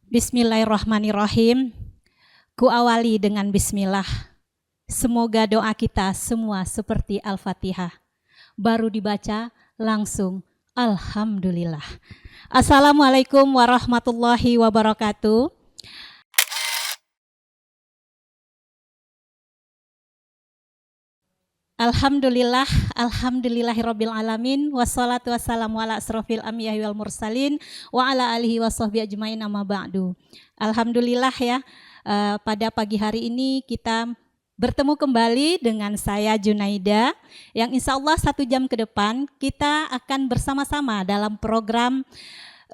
Bismillahirrahmanirrahim. Ku awali dengan bismillah. Semoga doa kita semua seperti Al-Fatihah. Baru dibaca langsung Alhamdulillah. Assalamualaikum warahmatullahi wabarakatuh. Alhamdulillah, alhamdulillahirabbil alamin, wassalatu wassalamu ala asrofil anbiya'i wal mursalin wa ala alihi washabbihi ajmain amma ba'du. Alhamdulillah ya, pada pagi hari ini kita bertemu kembali dengan saya Junaida, yang insya Allah 1 jam ke depan kita akan bersama-sama dalam program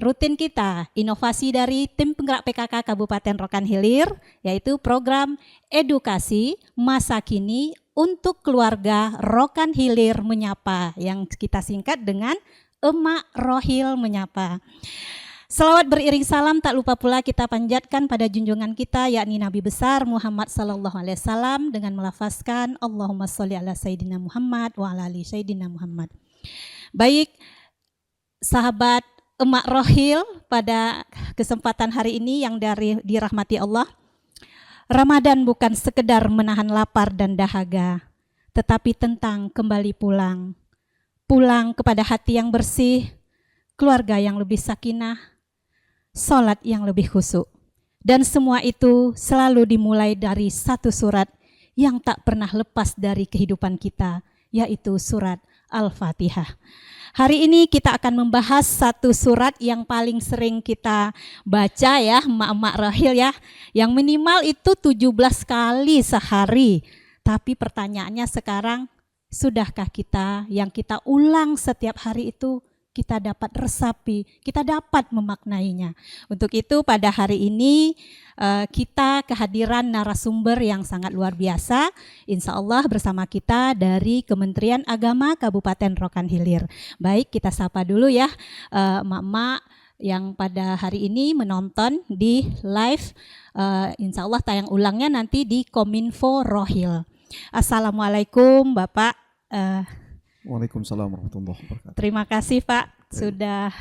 rutin kita, inovasi dari tim penggerak PKK Kabupaten Rokan Hilir, yaitu program edukasi masa kini untuk keluarga Rokan Hilir Menyapa, yang kita singkat dengan Emak Rohil Menyapa. Selawat beriring salam tak lupa pula kita panjatkan pada junjungan kita, yakni Nabi besar Muhammad sallallahu alaihi wasallam, dengan melafazkan Allahumma sholli ala Sayyidina Muhammad wa ala ali Sayyidina Muhammad. Baik, sahabat Emak Rohil, pada kesempatan hari ini yang dirahmati Allah, Ramadan bukan sekedar menahan lapar dan dahaga, tetapi tentang kembali pulang. Pulang kepada hati yang bersih, keluarga yang lebih sakinah, sholat yang lebih khusyuk. Dan semua itu selalu dimulai dari satu surat yang tak pernah lepas dari kehidupan kita, yaitu surat Al-Fatihah. Hari ini kita akan membahas satu surat yang paling sering kita baca ya, emak-emak Rohil ya, yang minimal itu 17 kali sehari. Tapi pertanyaannya sekarang, sudahkah kita yang kita ulang setiap hari itu kita dapat resapi, kita dapat memaknainya? Untuk itu pada hari ini kita kehadiran narasumber yang sangat luar biasa, insya Allah bersama kita dari Kementerian Agama Kabupaten Rokan Hilir. Baik, kita sapa dulu ya emak-emak yang pada hari ini menonton di live, insya Allah tayang ulangnya nanti di Kominfo Rohil. Assalamualaikum Bapak. Waalaikumsalam warahmatullahi wabarakatuh. Terima kasih Pak sudah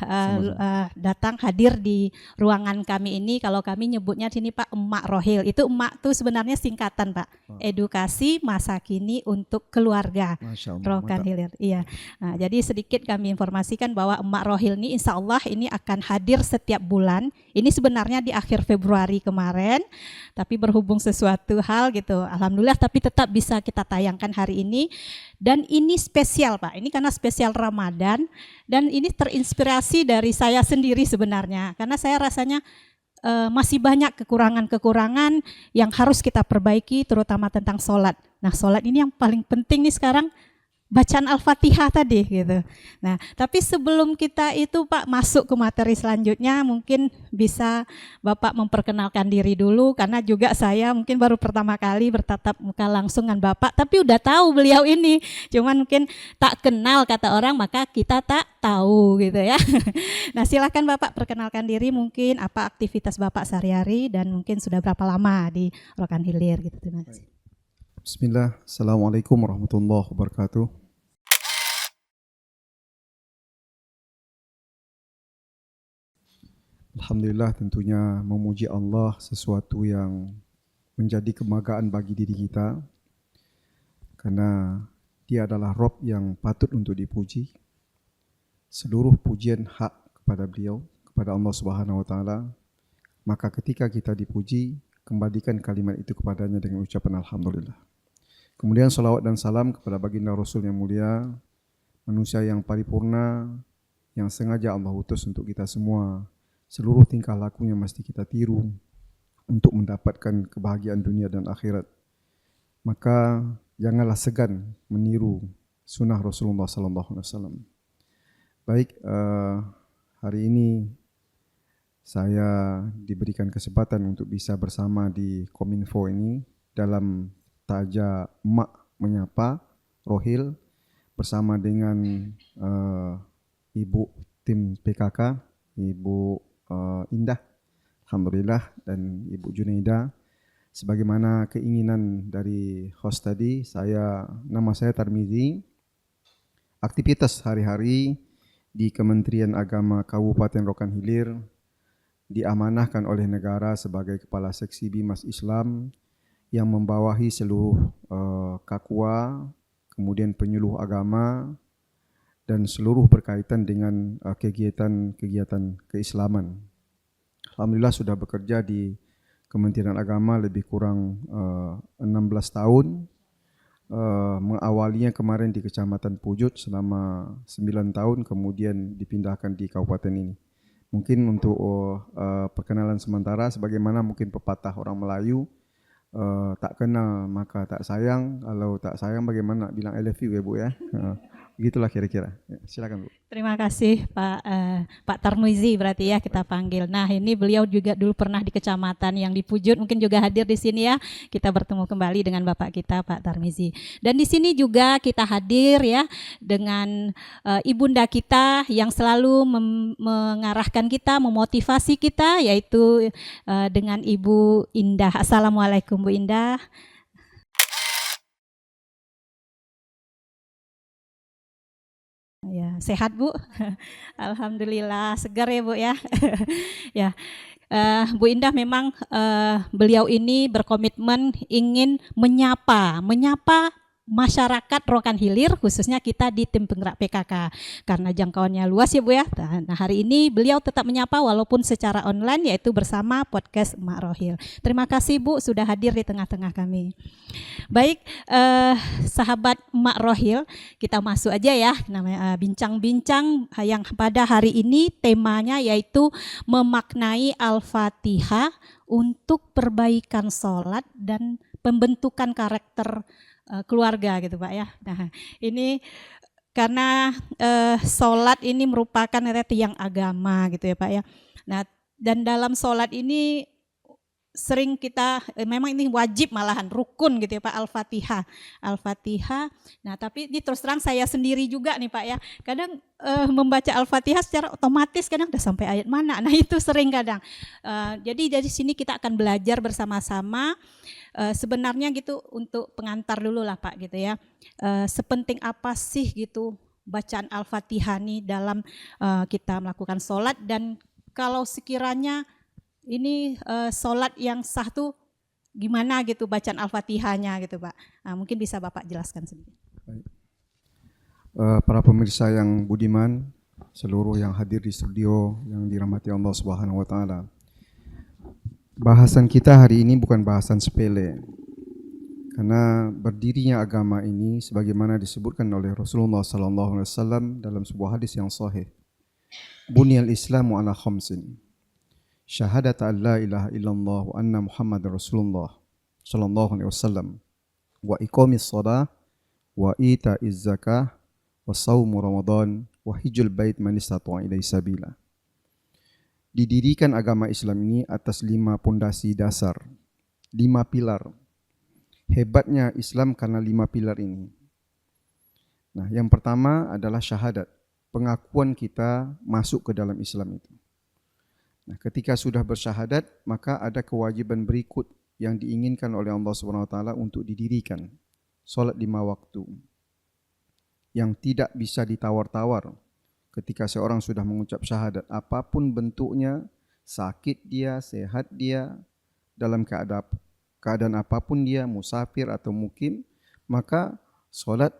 datang hadir di ruangan kami ini. Kalau kami nyebutnya sini Pak Emak Rohil, itu emak tuh sebenarnya singkatan Pak, edukasi masa kini untuk keluarga Rokan Hilir. Iya. Nah, jadi sedikit kami informasikan bahwa Emak Rohil ini insya Allah ini akan hadir setiap bulan. Ini sebenarnya di akhir Februari kemarin, tapi berhubung sesuatu hal gitu, alhamdulillah tapi tetap bisa kita tayangkan hari ini. Dan ini spesial Pak, ini karena spesial Ramadan, dan ini terinspirasi dari saya sendiri sebenarnya, karena saya rasanya masih banyak kekurangan-kekurangan yang harus kita perbaiki, terutama tentang sholat. Nah, sholat ini yang paling penting nih sekarang, bacaan Al-Fatihah tadi gitu. Nah, tapi sebelum kita itu Pak masuk ke materi selanjutnya, mungkin bisa Bapak memperkenalkan diri dulu, karena juga saya mungkin baru pertama kali bertatap muka langsung dengan Bapak, tapi udah tahu beliau ini, cuman mungkin tak kenal kata orang, maka kita tak tahu gitu ya. Nah, silakan Bapak perkenalkan diri, mungkin apa aktivitas Bapak sehari-hari dan mungkin sudah berapa lama di Rokan Hilir gitu. Terima kasih. Bismillah, Assalamualaikum warahmatullahi wabarakatuh. Alhamdulillah, tentunya memuji Allah sesuatu yang menjadi kebanggaan bagi diri kita, karena Dia adalah Rabb yang patut untuk dipuji. Seluruh pujian hak kepada beliau, kepada Allah Subhanahu wa taala. Maka ketika kita dipuji, kembalikan kalimat itu kepadanya dengan ucapan alhamdulillah. Kemudian salawat dan salam kepada baginda Rasul yang mulia, manusia yang paripurna, yang sengaja Allah utus untuk kita semua. Seluruh tingkah lakunya mesti kita tiru untuk mendapatkan kebahagiaan dunia dan akhirat. Maka janganlah segan meniru sunnah Rasulullah SAW. Baik, hari ini saya diberikan kesempatan untuk bisa bersama di Kominfo ini dalam taja Emak Menyapa Rohil bersama dengan Ibu tim PKK, Ibu Indah, alhamdulillah, dan Ibu Junaida. Sebagaimana keinginan dari host tadi, nama saya Tarmizi. Aktivitas hari-hari di Kementerian Agama Kabupaten Rokan Hilir diamanahkan oleh negara sebagai kepala seksi Bimas Islam yang membawahi seluruh kakua, kemudian penyuluh agama dan seluruh berkaitan dengan kegiatan-kegiatan keislaman. Alhamdulillah sudah bekerja di Kementerian Agama lebih kurang 16 tahun. Mengawalinya kemarin di Kecamatan Pujut selama 9 tahun, kemudian dipindahkan di kabupaten ini. Mungkin untuk perkenalan sementara, sebagaimana mungkin pepatah orang Melayu, tak kenal maka tak sayang, kalau tak sayang bagaimana nak bilang I love you ya Bu ya. Begitulah kira-kira. Ya, silakan Bu. Terima kasih Pak Tarmizi berarti ya kita panggil. Nah ini beliau juga dulu pernah di kecamatan yang di Pujut, mungkin juga hadir di sini ya. Kita bertemu kembali dengan Bapak kita Pak Tarmizi. Dan di sini juga kita hadir ya dengan ibunda kita yang selalu mengarahkan kita, memotivasi kita, yaitu dengan Ibu Indah. Assalamualaikum Bu Indah. Ya, sehat Bu. Alhamdulillah segar ya Bu ya. Ya, Bu Indah memang beliau ini berkomitmen ingin menyapa masyarakat Rokan Hilir, khususnya kita di tim penggerak PKK karena jangkauannya luas ya Bu ya. Nah hari ini beliau tetap menyapa walaupun secara online, yaitu bersama podcast Emak Rohil. Terima kasih Bu sudah hadir di tengah-tengah kami. Baik, sahabat Emak Rohil, kita masuk aja ya namanya bincang-bincang yang pada hari ini temanya yaitu memaknai Al-Fatihah untuk perbaikan sholat dan pembentukan karakter keluarga gitu Pak ya. Nah ini karena sholat ini merupakan tiang agama gitu ya Pak ya. Nah dan dalam sholat ini sering kita memang ini wajib malahan rukun gitu ya Pak, Al-Fatihah. Nah tapi ini terus terang saya sendiri juga nih Pak ya, kadang membaca Al-Fatihah secara otomatis kadang udah sampai ayat mana, nah itu sering kadang. Jadi dari sini kita akan belajar bersama-sama. Sebenarnya gitu untuk pengantar dulu lah Pak gitu ya, sepenting apa sih gitu bacaan Al-Fatihah nih dalam kita melakukan sholat, dan kalau sekiranya ini sholat yang sah tuh gimana gitu bacaan Al-Fatihahnya gitu Pak. Nah, mungkin bisa Bapak jelaskan sedikit. Para pemirsa yang budiman, seluruh yang hadir di studio yang dirahmati Allah Subhanahu wa taala. Bahasan kita hari ini bukan bahasan sepele. Karena berdirinya agama ini sebagaimana disebutkan oleh Rasulullah sallallahu alaihi wasallam dalam sebuah hadis yang sahih. Bunyal Islamu ala khamsin. Syahadat an la ilaha illallah wa anna Muhammadar Rasulullah sallallahu alaihi wasallam wa iqamis shalah wa ita'iz zakah wa shaumu ramadan wa hijjul bait man istata'a ilaihi sabila. Didirikan agama Islam ini atas 5 pondasi dasar, 5 pilar. Hebatnya Islam karena 5 pilar ini. Nah, yang pertama adalah syahadat, pengakuan kita masuk ke dalam Islam itu. Nah, ketika sudah bersyahadat, maka ada kewajiban berikut yang diinginkan oleh Allah SWT untuk didirikan. Salat 5 waktu. Yang tidak bisa ditawar-tawar. Ketika seorang sudah mengucap syahadat, apapun bentuknya, sakit dia, sehat dia, dalam keadaan apapun dia, musafir atau mukim, maka salat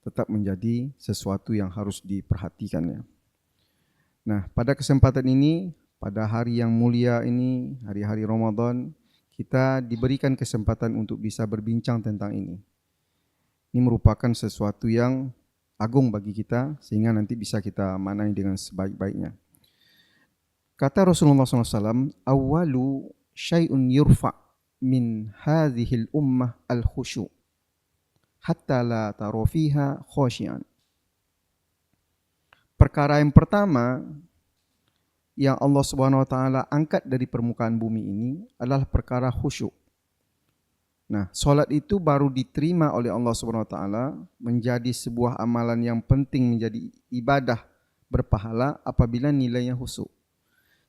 tetap menjadi sesuatu yang harus diperhatikannya. Nah, pada kesempatan ini, pada hari yang mulia ini, hari-hari Ramadan, kita diberikan kesempatan untuk bisa berbincang tentang ini. Ini merupakan sesuatu yang agung bagi kita, sehingga nanti bisa kita maknai dengan sebaik-baiknya. Kata Rasulullah SAW, awalu syai'un yurfa' min hadhil ummah al-khusyu' hatta la tara fiha khashi'an. Perkara yang pertama yang Allah Subhanahu wa taala angkat dari permukaan bumi ini adalah perkara khusyuk. Nah, salat itu baru diterima oleh Allah Subhanahu wa taala menjadi sebuah amalan yang penting, menjadi ibadah berpahala apabila nilainya khusyuk.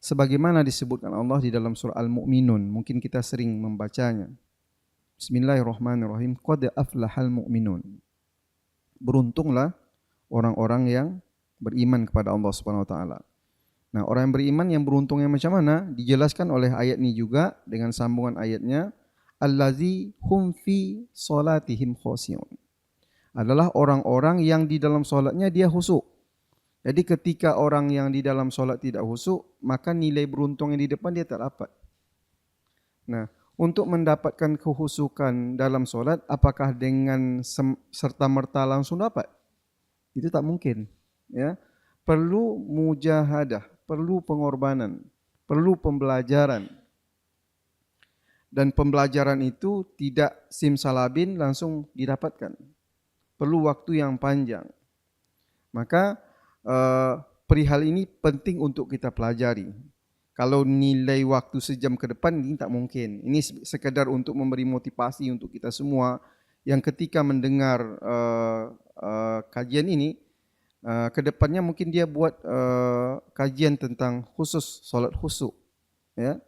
Sebagaimana disebutkan Allah di dalam surah Al-Mu'minun, mungkin kita sering membacanya. Bismillahirrahmanirrahim. Qad aflahal mu'minun. Beruntunglah orang-orang yang beriman kepada Allah Subhanahu wa taala. Nah, orang yang beriman yang beruntungnya macam mana? Dijelaskan oleh ayat ini juga dengan sambungan ayatnya, allazi hum fi salatihim khashi'un. Adalah orang-orang yang di dalam solatnya dia khusyuk. Jadi ketika orang yang di dalam solat tidak khusyuk, maka nilai beruntung yang di depan dia tak dapat. Nah, untuk mendapatkan kekhusyukan dalam solat, apakah dengan serta-merta langsung dapat? Itu tak mungkin. Ya, perlu mujahadah, perlu pengorbanan, perlu pembelajaran. Dan pembelajaran itu tidak simsalabim langsung didapatkan. Perlu waktu yang panjang. Maka perihal ini penting untuk kita pelajari. Kalau nilai waktu sejam ke depan ini tak mungkin. Ini sekedar untuk memberi motivasi untuk kita semua yang ketika mendengar kajian ini, ke depannya mungkin dia buat kajian tentang khusus solat khusyuk. Ya,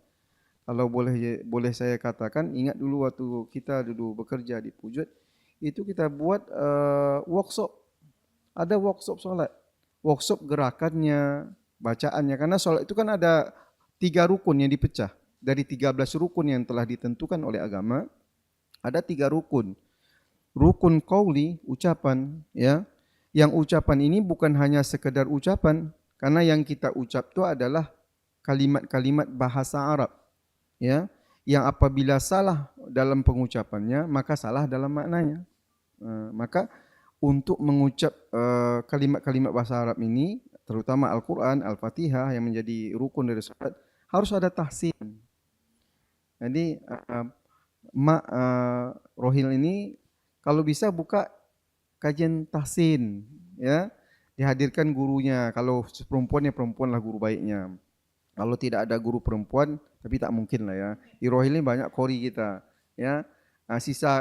kalau boleh saya katakan, ingat dulu waktu kita dulu bekerja di Pujut, itu kita buat workshop. Ada workshop solat. Workshop gerakannya, bacaannya. Karena sholat itu kan ada 3 rukun yang dipecah. Dari 13 rukun yang telah ditentukan oleh agama, ada 3 rukun. Rukun qauli, ucapan. Ya, yang ucapan ini bukan hanya sekedar ucapan. Karena yang kita ucap itu adalah kalimat-kalimat bahasa Arab. Ya, yang apabila salah dalam pengucapannya, maka salah dalam maknanya. Maka untuk mengucap kalimat-kalimat bahasa Arab ini, terutama Al-Quran, Al-Fatihah yang menjadi rukun dari salat, harus ada tahsin. Jadi Rohil ini kalau bisa buka kajian tahsin, ya, dihadirkan gurunya. Kalau perempuan ya perempuan lah guru baiknya. Kalau tidak ada guru perempuan, tapi tak mungkin lah ya. Di Rohil ini banyak qori kita, ya.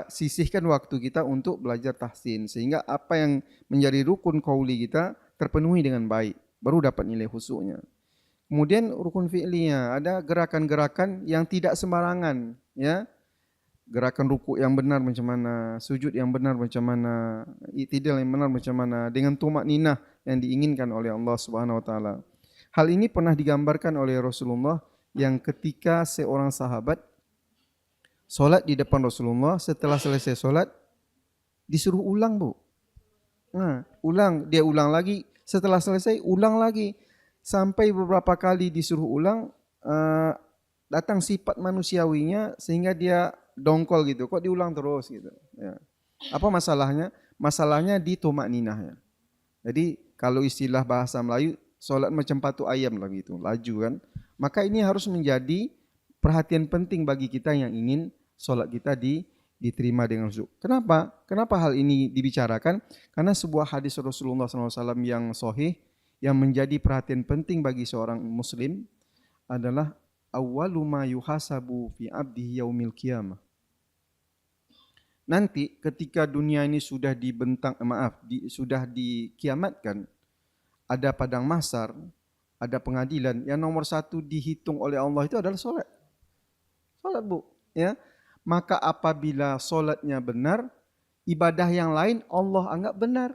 Sisihkan waktu kita untuk belajar tahsin sehingga apa yang menjadi rukun qauli kita terpenuhi dengan baik, baru dapat nilai khusyuknya. Kemudian rukun fi'linya, ada gerakan-gerakan yang tidak sembarangan, ya. Gerakan ruku yang benar macam mana, sujud yang benar macam mana, i'tidal yang benar macam mana, dengan tumakninah yang diinginkan oleh Allah Subhanahu wa taala. Hal ini pernah digambarkan oleh Rasulullah yang ketika seorang sahabat solat di depan Rasulullah, setelah selesai solat disuruh ulang, Bu. Nah, dia ulang lagi, setelah selesai ulang lagi. Sampai beberapa kali disuruh ulang, datang sifat manusiawinya sehingga dia dongkol gitu. Kok diulang terus gitu. Ya. Apa masalahnya? Masalahnya di tumakninahnya. Jadi kalau istilah bahasa Melayu, solat macam patu ayam lah gitu, laju kan. Maka ini harus menjadi perhatian penting bagi kita yang ingin solat kita diterima dengan khusyuk. Kenapa? Kenapa hal ini dibicarakan? Karena sebuah hadis Rasulullah SAW yang sahih, yang menjadi perhatian penting bagi seorang muslim adalah awwalu ma yuhasabu fi abdihi yaumil qiyamah. Nanti ketika dunia ini sudah sudah dikiamatkan, ada padang mahsyar, ada pengadilan, yang nomor 1 dihitung oleh Allah itu adalah solat. Solat, Bu, ya. Maka apabila solatnya benar, ibadah yang lain Allah anggap benar.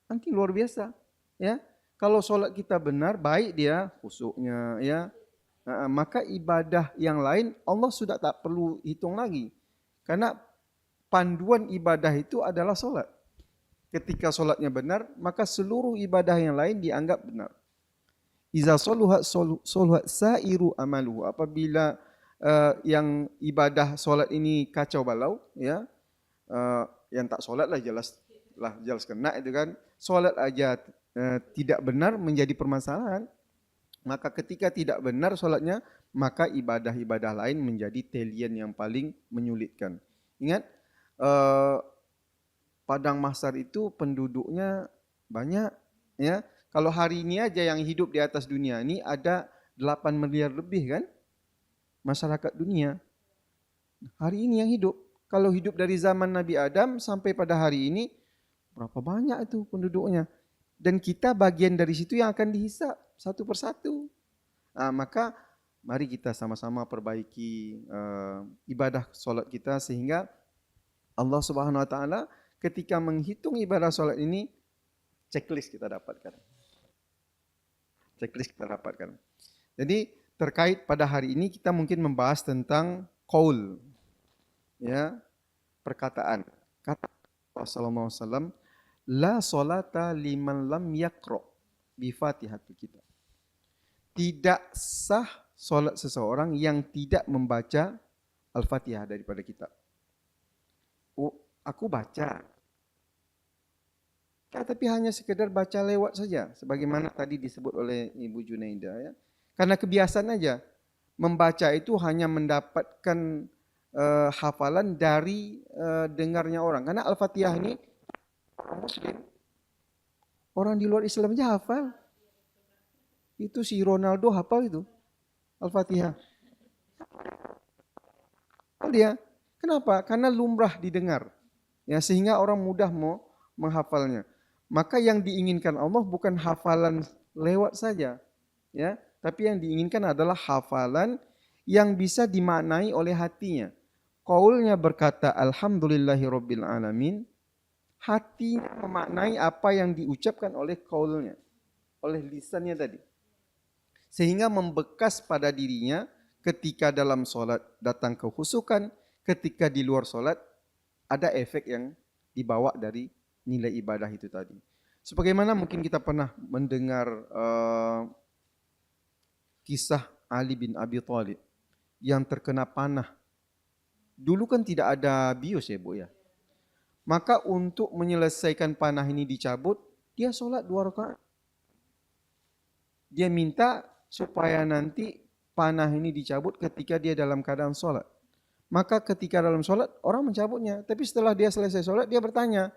Nanti luar biasa, ya. Kalau solat kita benar, baik dia khusyuknya, ya. Maka ibadah yang lain Allah sudah tak perlu hitung lagi. Karena panduan ibadah itu adalah solat. Ketika solatnya benar, maka seluruh ibadah yang lain dianggap benar. Iza soluhat sa'iru amaluhu. Apabila yang ibadah solat ini kacau balau, ya, yang tak solat lah jelas kena itu kan. Solat aja tidak benar menjadi permasalahan. Maka ketika tidak benar solatnya, maka ibadah-ibadah lain menjadi telian yang paling menyulitkan. Ingat, padang mahsyar itu penduduknya banyak, ya. Kalau hari ini aja yang hidup di atas dunia ini ada 8 miliar lebih kan masyarakat dunia. Hari ini yang hidup. Kalau hidup dari zaman Nabi Adam sampai pada hari ini, berapa banyak itu penduduknya. Dan kita bagian dari situ yang akan dihisap satu persatu. Maka mari kita sama-sama perbaiki ibadah solat kita sehingga Allah Subhanahu wa taala ketika menghitung ibadah solat ini checklist kita dapatkan. Checklist kita dapatkan. Jadi terkait pada hari ini kita mungkin membahas tentang qaul, ya, perkataan. Kata Rasulullah SAW, la solata liman lam yaqra bi Fatihatul Kitab. Tidak sah solat seseorang yang tidak membaca Al-Fatihah daripada kitab. Oh, aku baca. Ya, tapi hanya sekedar baca lewat saja, sebagaimana tadi disebut oleh Ibu Junaida, ya. Karena kebiasaan aja, membaca itu hanya mendapatkan hafalan dari dengarnya orang. Karena Al-Fatihah ini orang Muslim, orang di luar Islam aja hafal. Itu si Ronaldo hafal itu Al-Fatihah. Oh dia, kenapa? Karena lumrah didengar, ya, sehingga orang mudah mau menghafalnya. Maka yang diinginkan Allah bukan hafalan lewat saja, ya, tapi yang diinginkan adalah hafalan yang bisa dimaknai oleh hatinya. Qaulnya berkata alhamdulillahirabbil alamin, hatinya memaknai apa yang diucapkan oleh qaulnya, oleh lisannya tadi. Sehingga membekas pada dirinya ketika dalam solat datang kehusukan, ketika di luar solat ada efek yang dibawa dari nilai ibadah itu tadi. Sebagaimana mungkin kita pernah mendengar kisah Ali bin Abi Thalib yang terkena panah. Dulu kan tidak ada bius ya Bu ya. Maka untuk menyelesaikan panah ini dicabut, dia solat 2 rakaat. Dia minta supaya nanti panah ini dicabut ketika dia dalam keadaan sholat. Maka ketika dalam sholat, orang mencabutnya. Tapi setelah dia selesai sholat, dia bertanya,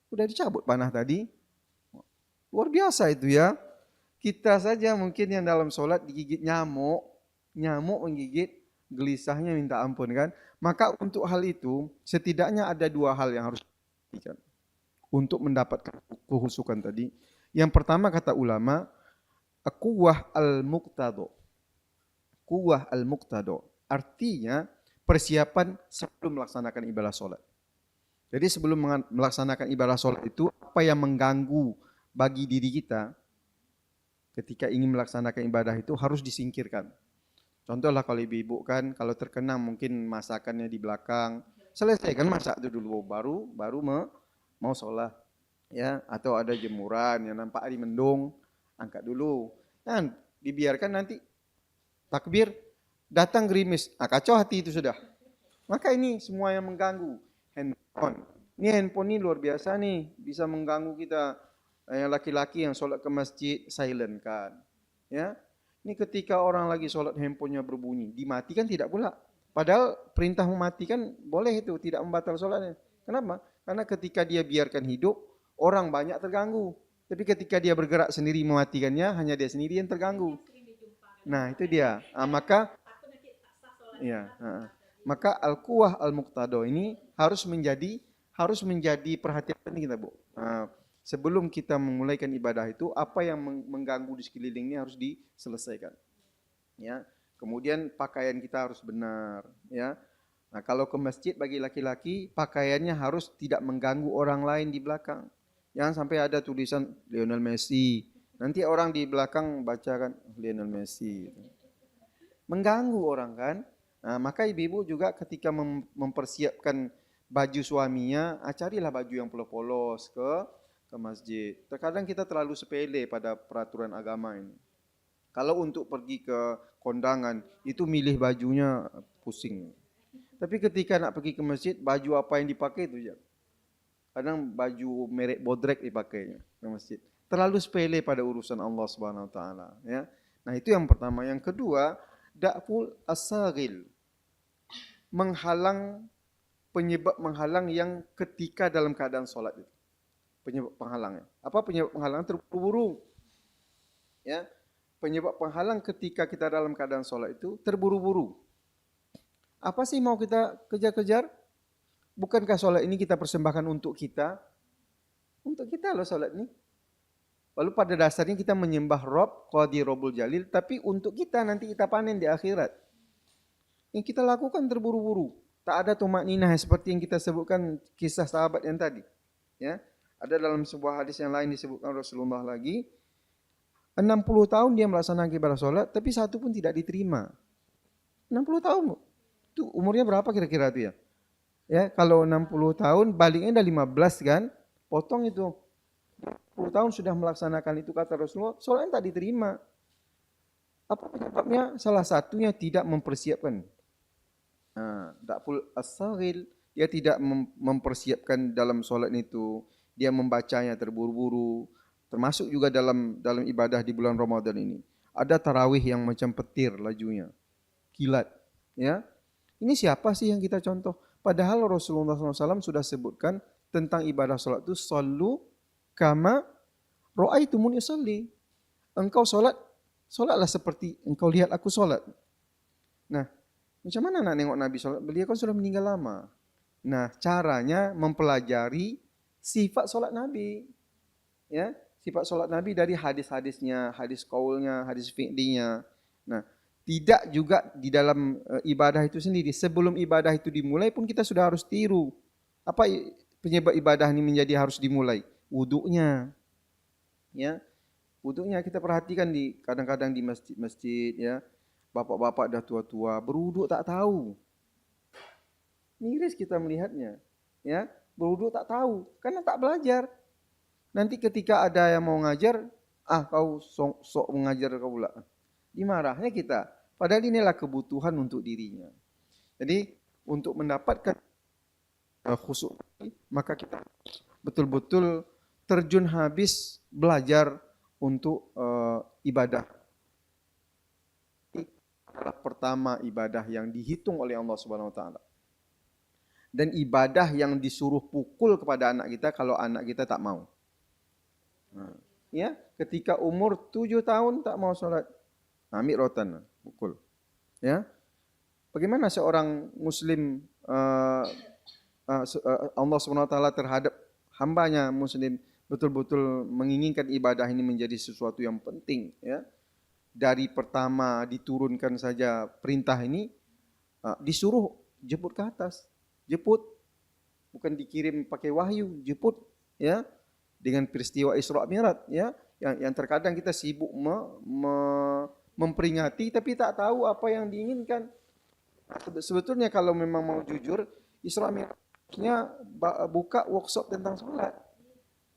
udah dicabut panah tadi? Luar biasa itu ya. Kita saja mungkin yang dalam sholat digigit nyamuk menggigit, gelisahnya minta ampun kan. Maka untuk hal itu, setidaknya ada 2 hal yang harus diperhatikan untuk mendapatkan kehusukan tadi. Yang pertama kata ulama, quwwah al-muqtado. Quwwah al-muqtado. Artinya persiapan sebelum melaksanakan ibadah sholat. Jadi sebelum melaksanakan ibadah sholat itu, apa yang mengganggu bagi diri kita ketika ingin melaksanakan ibadah itu harus disingkirkan. Contohlah kalau ibu-ibu kan, kalau terkena mungkin masakannya di belakang, selesaikan masak itu dulu, baru mau sholat. Ya, atau ada jemuran yang nampak di mendung, angkat dulu. Dan dibiarkan nanti takbir, datang gerimis. Kacau hati itu sudah. Maka ini semua yang mengganggu. Handphone. Handphone ini luar biasa nih. Bisa mengganggu kita. Yang laki-laki yang sholat ke masjid, silent kan. Ya. Ini ketika orang lagi sholat handphonenya berbunyi. Dimatikan tidak pula. Padahal perintah mematikan boleh itu. Tidak membatal sholatnya. Kenapa? Karena ketika dia biarkan hidup, orang banyak terganggu. Tapi ketika dia bergerak sendiri mematikannya, hanya dia sendiri yang terganggu. Nah itu dia. Maka al-quwwah al-muqtado ini harus menjadi perhatian penting kita, Bu. Sebelum kita memulaikan ibadah itu, apa yang mengganggu di sekelilingnya harus diselesaikan. Ya. Kemudian pakaian kita harus benar. Ya. Nah kalau ke masjid bagi laki-laki, pakaiannya harus tidak mengganggu orang lain di belakang. Jangan sampai ada tulisan Lionel Messi. Nanti orang di belakang bacakan Lionel Messi. Mengganggu orang kan. Nah, maka ibu-ibu juga ketika mempersiapkan baju suaminya, carilah baju yang polos-polos ke masjid. Terkadang kita terlalu sepele pada peraturan agama ini. Kalau untuk pergi ke kondangan, itu milih bajunya pusing. Tapi ketika nak pergi ke masjid, baju apa yang dipakai itu ya. Kadang baju merek bodrek dipakainya ke masjid. Terlalu sepele pada urusan Allah Subhanahu wa taala, ya. Nah, itu yang pertama. Yang kedua, da'ful asagil. Penyebab menghalang yang ketika dalam keadaan sholat itu. Penyebab penghalangnya. Apa penyebab penghalang? Terburu-buru. Ya. Penyebab penghalang ketika kita dalam keadaan sholat itu terburu-buru. Apa sih mau kita kejar-kejar? Bukankah sholat ini kita persembahkan untuk kita? Untuk kita loh sholat ini. Lalu pada dasarnya kita menyembah Rob, Qadir Robul Jalil, tapi untuk kita nanti kita panen di akhirat. Yang kita lakukan terburu-buru. Tak ada tumak ninah seperti yang kita sebutkan kisah sahabat yang tadi. Ya, ada dalam sebuah hadis yang lain disebutkan Rasulullah lagi. 60 tahun dia melaksanakan ibadah sholat, tapi satu pun tidak diterima. 60 tahun. Itu umurnya berapa kira-kira itu ya? Ya, kalau 60 tahun baliknya udah 15 kan? Potong itu. 10 tahun sudah melaksanakan itu kata Rasulullah, sholatnya tak diterima. Apa penyebabnya? Salah satunya tidak mempersiapkan. Da'ful as-saghil, dia tidak mempersiapkan dalam sholat itu. Dia membacanya terburu-buru. Termasuk juga dalam ibadah di bulan Ramadan ini. Ada tarawih yang macam petir lajunya. Kilat. Ya. Ini siapa sih yang kita contoh? Padahal Rasulullah SAW sudah sebutkan tentang ibadah sholat itu, sallu kama ra'aitumuni usolli. Engkau sholatlah seperti engkau lihat aku sholat. Nah, macam mana nak nengok Nabi sholat? Beliau kan sudah meninggal lama. Nah, caranya mempelajari sifat sholat Nabi. Ya, sifat sholat Nabi dari hadis-hadisnya, hadis qaulnya, hadis fi'linya. Nah, tidak juga di dalam ibadah itu sendiri. Sebelum ibadah itu dimulai pun kita sudah harus tiru. Apa penyebab ibadah ini menjadi harus dimulai? Wuduknya. Ya, wuduknya kita perhatikan kadang-kadang di masjid-masjid ya. Bapak-bapak dah tua-tua berwuduk tak tahu. Miris kita melihatnya. Ya, berwuduk tak tahu karena tak belajar. Nanti ketika ada yang mau ngajar, kau sok mengajar kau pula. Dimarahnya kita. Padahal inilah kebutuhan untuk dirinya. Jadi untuk mendapatkan khusyuk, maka kita betul-betul terjun habis belajar untuk ibadah. Adalah pertama ibadah yang dihitung oleh Allah Subhanahu Wa Taala. Dan ibadah yang disuruh pukul kepada anak kita kalau anak kita tak mau. Ya, ketika umur 7 tahun tak mau sholat, ambil rotan, pukul. Ya, bagaimana seorang Muslim Allah SWT terhadap hambanya Muslim betul-betul menginginkan ibadah ini menjadi sesuatu yang penting. Ya, dari pertama diturunkan saja perintah ini, disuruh jemput ke atas, jemput, bukan dikirim pakai wahyu, jemput. Ya, dengan peristiwa Isra Mi'raj ya, yang terkadang kita sibuk memperingati tapi tak tahu apa yang diinginkan. Sebetulnya kalau memang mau jujur, Isra Mi'rajnya buka workshop tentang sholat.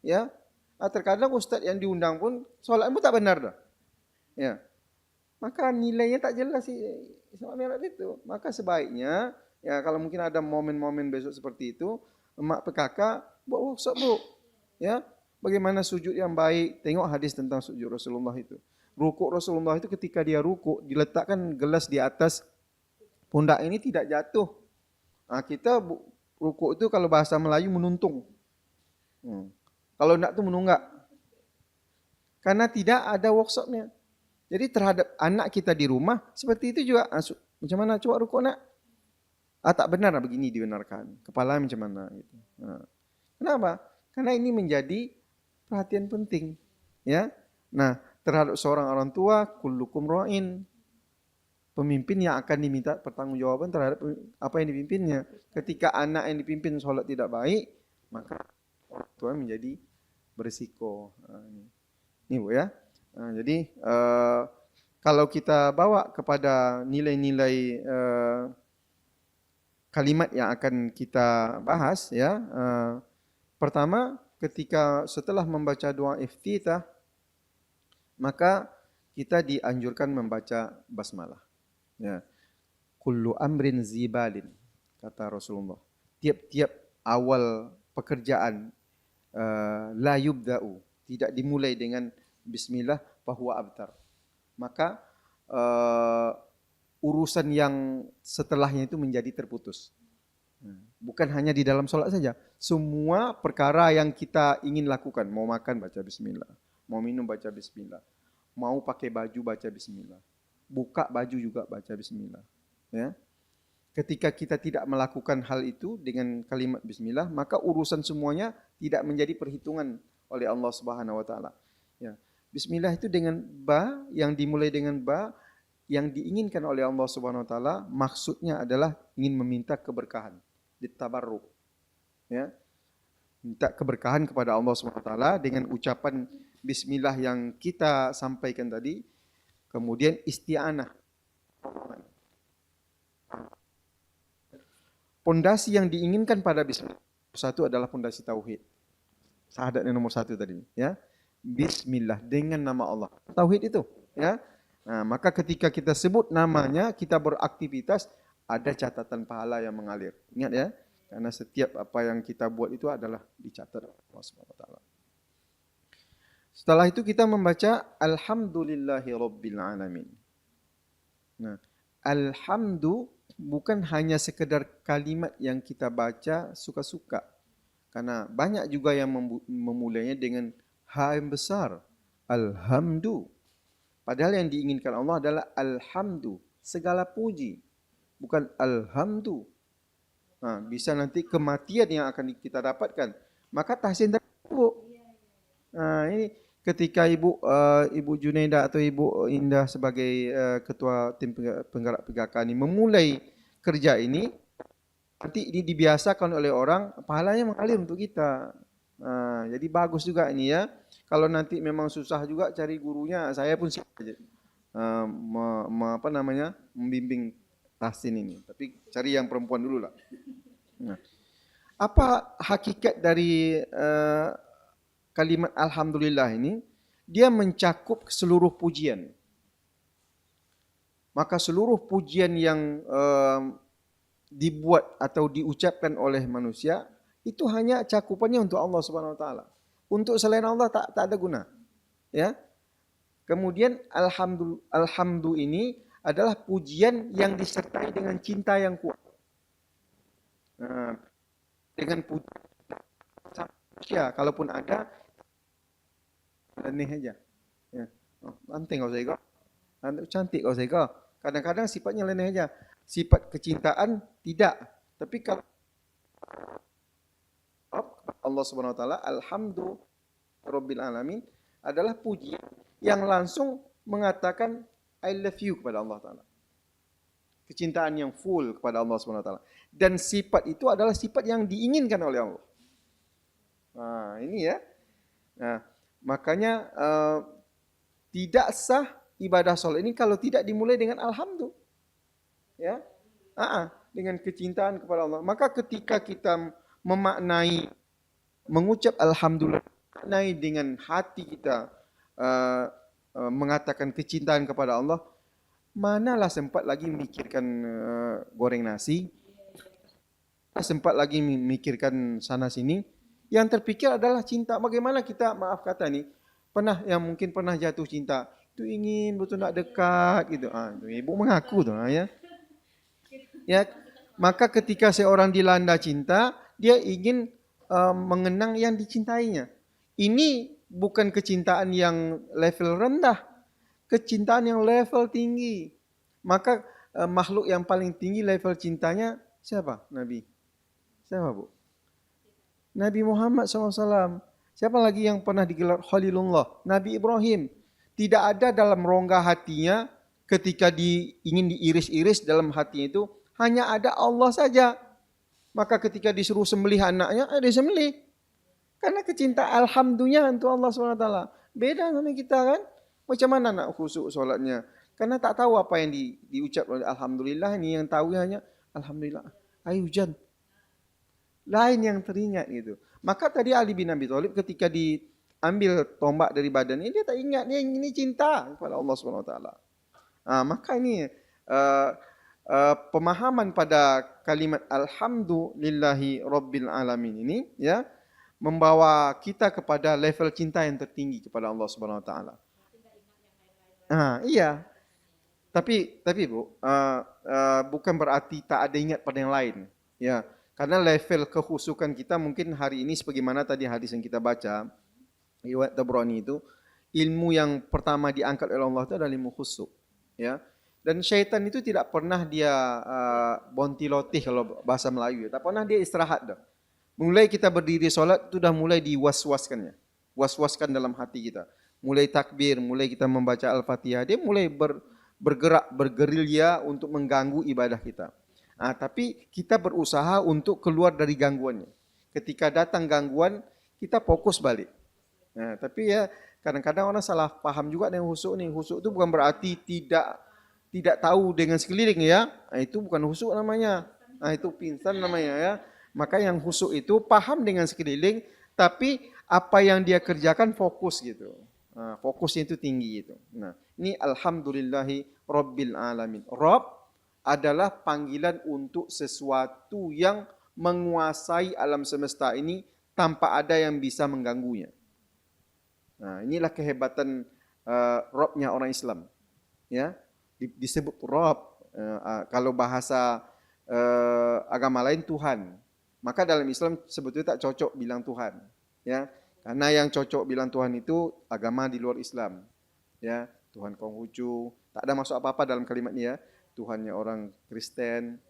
Ya, terkadang ustaz yang diundang pun sholat pun tak benar dah. Ya, maka nilainya tak jelas sih Isra Mi'raj itu. Maka sebaiknya ya kalau mungkin ada momen-momen besok seperti itu, emak PKK buat workshop bu. Ya, bagaimana sujud yang baik? Tengok hadis tentang sujud Rasulullah itu. Rukuk Rasulullah itu ketika dia rukuk diletakkan gelas di atas pundak ini tidak jatuh. Kita rukuk itu kalau bahasa Melayu menuntung. Kalau enggak tuh menunggak. Karena tidak ada workshopnya. Jadi terhadap anak kita di rumah seperti itu juga. Macam mana coba rukuk nak? Tak benar begini dibenarkan. Kepala macam mana gitu. Kenapa? Karena ini menjadi perhatian penting, ya. Nah, terhadap seorang orang tua, kullukum ra'in. Pemimpin yang akan diminta pertanggungjawaban terhadap apa yang dipimpinnya. Ketika anak yang dipimpin sholat tidak baik, maka orang tua menjadi berisiko. Ini Bu ya. Jadi kalau kita bawa kepada nilai-nilai kalimat yang akan kita bahas ya. Pertama, ketika setelah membaca doa iftitah, maka kita dianjurkan membaca basmalah. Ya. Kullu amrin zibalin, kata Rasulullah. Tiap-tiap awal pekerjaan la yubda'u, tidak dimulai dengan bismillah fahuwa abtar. Maka urusan yang setelahnya itu menjadi terputus. Bukan hanya di dalam sholat saja. Semua perkara yang kita ingin lakukan. Mau makan baca bismillah. Mau minum baca bismillah. Mau pakai baju baca bismillah. Buka baju juga baca bismillah. Ya. Ketika kita tidak melakukan hal itu dengan kalimat bismillah, maka urusan semuanya tidak menjadi perhitungan oleh Allah Subhanahu wa taala. Ya. Bismillah itu dengan ba, yang dimulai dengan ba, yang diinginkan oleh Allah Subhanahu wa taala maksudnya adalah ingin meminta keberkahan. Ditabarruk. Ya. Minta keberkahan kepada Allah Subhanahu wa taala dengan ucapan bismillah yang kita sampaikan tadi, kemudian isti'anah. Pondasi yang diinginkan pada bismillah satu adalah pondasi tauhid. Syahadat yang nomor satu tadi, ya. Bismillah dengan nama Allah. Tauhid itu, ya. Nah, maka ketika kita sebut namanya, kita beraktivitas, ada catatan pahala yang mengalir. Ingat ya, karena setiap apa yang kita buat itu adalah dicatat Allah Subhanahu wa taala. Setelah itu kita membaca Alhamdulillahi Rabbil Alamin. Nah, Alhamdu bukan hanya sekedar kalimat yang kita baca suka-suka. Karena banyak juga yang memulainya dengan ha yang besar. Alhamdu. Padahal yang diinginkan Allah adalah Alhamdu. Segala puji. Bukan Alhamdu. Nah, bisa nanti kematian yang akan kita dapatkan. Maka tahsin terburuk. Nah, ini ketika Ibu Junaida atau Ibu Indah sebagai ketua tim penggerak PKK ini memulai kerja ini, nanti ini dibiasakan oleh orang, pahalanya mengalir untuk kita. Nah, jadi bagus juga ini ya. Kalau nanti memang susah juga cari gurunya, saya pun siap aja membimbing tahsin ini. Tapi cari yang perempuan dulu lah. Nah, apa hakikat dari kalimat Alhamdulillah ini? Dia mencakup seluruh pujian. Maka seluruh pujian yang dibuat atau diucapkan oleh manusia itu hanya cakupannya untuk Allah Subhanahu wa taala. Untuk selain Allah tak ada guna. Ya. Kemudian alhamdu ini adalah pujian yang disertai dengan cinta yang kuat. Nah, dengan pujian manusia, kalaupun ada leneh aja. Ya. Penting kau saya kau. Cantik kau saya kau. Kadang-kadang sifatnya leneh aja. Sifat kecintaan tidak. Tapi kalau Allah Subhanahu wa taala, alhamdu rabbil alamin adalah pujian yang langsung mengatakan I love you kepada Allah taala. Kecintaan yang full kepada Allah Subhanahu wa taala. Dan sifat itu adalah sifat yang diinginkan oleh Allah. Nah, ini ya. Nah, makanya tidak sah ibadah salat ini kalau tidak dimulai dengan alhamdu. Ya. Dengan kecintaan kepada Allah. Maka ketika kita memaknai mengucap alhamdulillah, memaknai dengan hati kita mengatakan kecintaan kepada Allah, manalah sempat lagi memikirkan goreng nasi, sempat lagi memikirkan sana sini. Yang terpikir adalah cinta. Bagaimana kita, maaf kata nih, mungkin pernah jatuh cinta, itu ingin betul nak dekat gitu. Ibu mengaku tuh ya. Ya, maka ketika seorang dilanda cinta, dia ingin mengenang yang dicintainya. Ini bukan kecintaan yang level rendah, kecintaan yang level tinggi. Maka makhluk yang paling tinggi level cintanya siapa? Nabi. Siapa, Bu? Nabi Muhammad SAW. Siapa lagi yang pernah digelar Khalilullah? Nabi Ibrahim. Tidak ada dalam rongga hatinya ketika ingin diiris-iris dalam hatinya itu, hanya ada Allah saja. Maka ketika disuruh sembelih anaknya, dia sembelih. Karena kecintaan alhamdulillah untuk Allah SWT. Beda sama kita kan. Macam mana nak khusyuk solatnya? Karena tak tahu apa yang diucap oleh alhamdulillah. Ini yang tahu hanya alhamdulillah. Ayo hujan. Lain yang teringat gitu. Maka tadi Ali bin Abi Thalib ketika diambil tombak dari badannya, dia tak ingat. Dia ini cinta kepada Allah SWT. Maka ini pemahaman pada kalimat alhamdulillahi rabbil alamin ini ya membawa kita kepada level cinta yang tertinggi kepada Allah Subhanahu wa taala. Iya. Tapi Bu, bukan berarti tak ada ingat pada yang lain. Ya, karena level kekhusukan kita mungkin hari ini sebagaimana tadi hadis yang kita baca riwayat Tabrani itu, ilmu yang pertama diangkat oleh Allah itu adalah ilmu khusyuk. Ya. Dan syaitan itu tidak pernah dia bontilotih kalau bahasa Melayu. Tak pernah dia istirahat dah. Mulai kita berdiri solat itu dah mulai diwaswaskannya. Was-waskan dalam hati kita. Mulai takbir, mulai kita membaca Al-Fatihah, dia mulai bergerak, bergerilya untuk mengganggu ibadah kita. Tapi kita berusaha untuk keluar dari gangguannya. Ketika datang gangguan, kita fokus balik. Tapi ya kadang-kadang orang salah paham juga dengan husuk nih. Husuk itu bukan berarti tidak tahu dengan sekeliling ya. Nah, itu bukan husuk namanya. Nah, itu pingsan namanya ya. Maka yang husuk itu paham dengan sekeliling, tapi apa yang dia kerjakan fokus gitu. Nah, fokusnya itu tinggi gitu. Nah, ini alhamdulillahi rabbil alamin. Rabb adalah panggilan untuk sesuatu yang menguasai alam semesta ini tanpa ada yang bisa mengganggunya. Nah, inilah kehebatan Rabb-nya orang Islam. Ya, disebut Rabb. Kalau bahasa agama lain Tuhan. Maka dalam Islam sebetulnya tak cocok bilang Tuhan. Ya, karena yang cocok bilang Tuhan itu agama di luar Islam. Ya, Tuhan Konghucu, tak ada masuk apa-apa dalam kalimat ini ya. Tuhannya orang Kristen,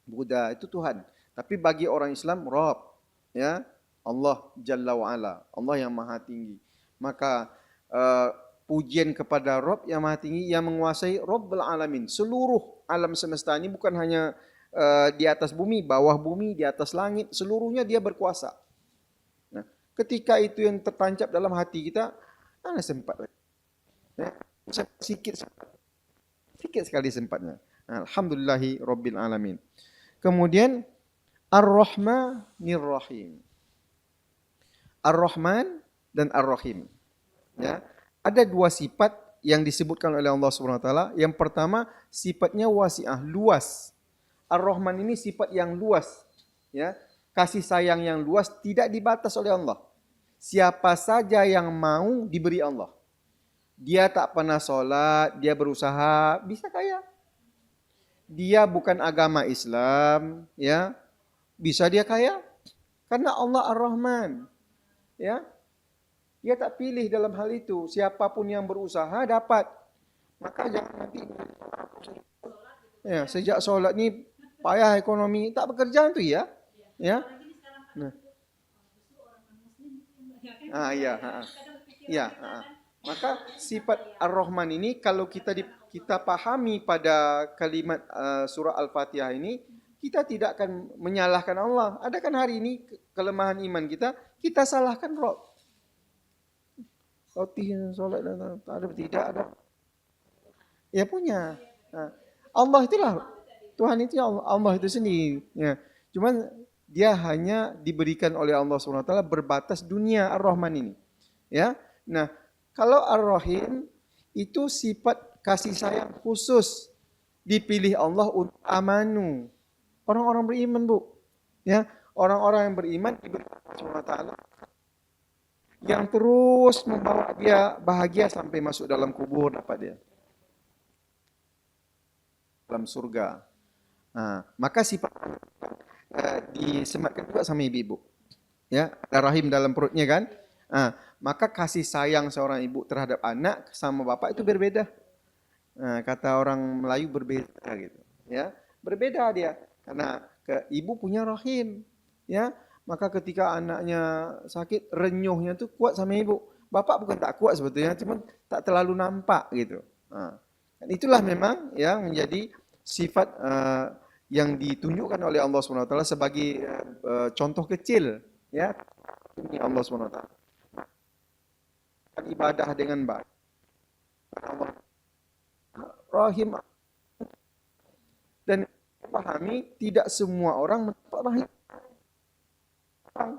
Buddha itu Tuhan. Tapi bagi orang Islam Rabb, ya, Allah Jalla wa Ala, Allah yang Maha Tinggi. Maka pujian kepada Rabb yang Maha Tinggi yang menguasai Rabbul Alamin. Seluruh alam semesta ini bukan hanya di atas bumi, bawah bumi, di atas langit, seluruhnya dia berkuasa. Nah, ketika itu yang tertancap dalam hati kita, mana sempat? Ya, sikit sekali sempatnya. Nah, alhamdulillahi rabbil alamin. Kemudian Ar-Rahmanir Rahim. Ar-Rahman dan Ar-Rahim. Ya, ada dua sifat yang disebutkan oleh Allah Subhanahu wa taala. Yang pertama, sifatnya wasi'ah, luas. Ar-Rahman ini sifat yang luas, ya. Kasih sayang yang luas tidak dibatas oleh Allah. Siapa saja yang mau diberi Allah. Dia tak pernah sholat, dia berusaha, bisa kaya. Dia bukan agama Islam, ya, bisa dia kaya. Karena Allah Ar-Rahman, ya. Dia tak pilih dalam hal itu. Siapapun yang berusaha dapat. Maka jangan nanti, ya, sejak sholat ni payah ekonomi, tak bekerja itu ya, ya. Nah, iya, ya. Maka sifat Ar-Rahman ini kalau kita pahami pada kalimat surah Al-Fatihah ini, kita tidak akan menyalahkan Allah. Ada kan hari ini kelemahan iman kita salahkan Rabb. Roti solat tidak ada. Ya punya. Nah, Allah itulah Tuhan itu Allah itu sendiri. Ya. Cuman dia hanya diberikan oleh Allah SWT berbatas dunia Ar-Rahman ini. Ya. Nah, kalau Ar-Rahim itu sifat kasih sayang khusus dipilih Allah untuk amanu. Orang-orang beriman, Bu. Ya, orang-orang yang beriman diberi Allah SWT yang terus membawa dia bahagia sampai masuk dalam kubur dapat dia. Dalam surga. Nah, maka sifat disematkan juga sama ibu-ibu. Ya, ada rahim dalam perutnya kan? Nah, maka kasih sayang seorang ibu terhadap anak sama bapak itu berbeda. Nah, kata orang Melayu berbeda gitu. Ya, berbeda dia karena ibu punya rahim. Ya, maka ketika anaknya sakit, renyuhnya tuh kuat sama ibu. Bapak bukan tak kuat sebetulnya, cuma tak terlalu nampak gitu. Nah, dan itulah memang yang menjadi sifat yang ditunjukkan oleh Allah SWT sebagai contoh kecil, ya, ini Allah SWT. Ibadah dengan baik. Allah Rahim dan pahami tidak semua orang mendapat rahim.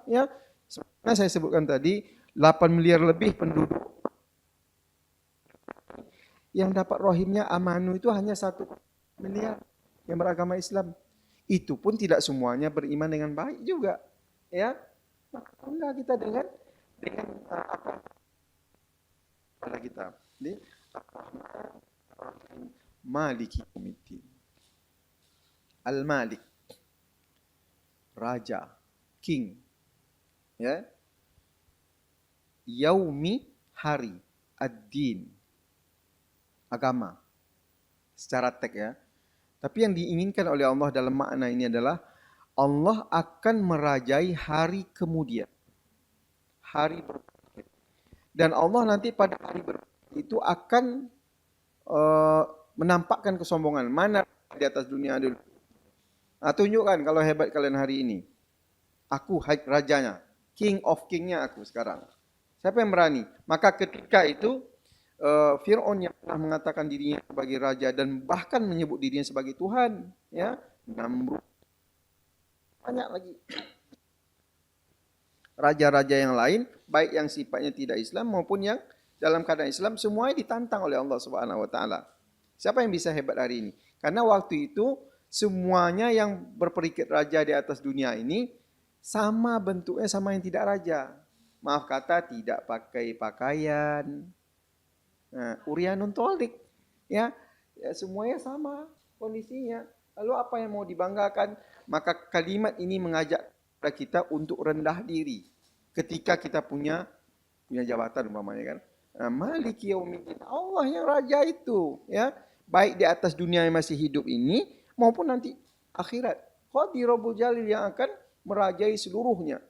Ya, sebenarnya saya sebutkan tadi 8 miliar lebih penduduk yang dapat rahimnya amanu itu hanya 1 miliar yang beragama Islam. Itu pun tidak semuanya beriman dengan baik juga, ya. Maka enggak kita dengan apa kita di Maliki Yaumiddin. Al-Malik, raja, king, ya. Yaumi, hari, ad-din, agama secara teks ya. Tapi yang diinginkan oleh Allah dalam makna ini adalah Allah akan merajai hari kemudian. Hari berbangkit. Dan Allah nanti pada hari berbangkit itu akan menampakkan kesombongan. Mana di atas dunia dulu? Nah, tunjukkan kalau hebat kalian hari ini. Aku rajanya, king of kingnya aku sekarang. Siapa yang berani? Maka ketika itu Fir'aun yang pernah mengatakan dirinya sebagai raja dan bahkan menyebut dirinya sebagai Tuhan, ya, Namrud, banyak lagi raja-raja yang lain, baik yang sifatnya tidak Islam maupun yang dalam keadaan Islam, semuanya ditantang oleh Allah Subhanahu wa taala. Siapa yang bisa hebat hari ini? Karena waktu itu semuanya yang berperikat raja di atas dunia ini sama bentuknya sama yang tidak raja. Maaf kata, tidak pakai pakaian, Urianun tolik, ya, semuanya sama kondisinya. Lalu apa yang mau dibanggakan? Maka kalimat ini mengajak kita untuk rendah diri ketika kita punya jabatan umpamanya kan. Maliki yaumiddin, Allah yang raja itu, ya, baik di atas dunia yang masih hidup ini maupun nanti akhirat. Qadirul Jalil yang akan merajai seluruhnya.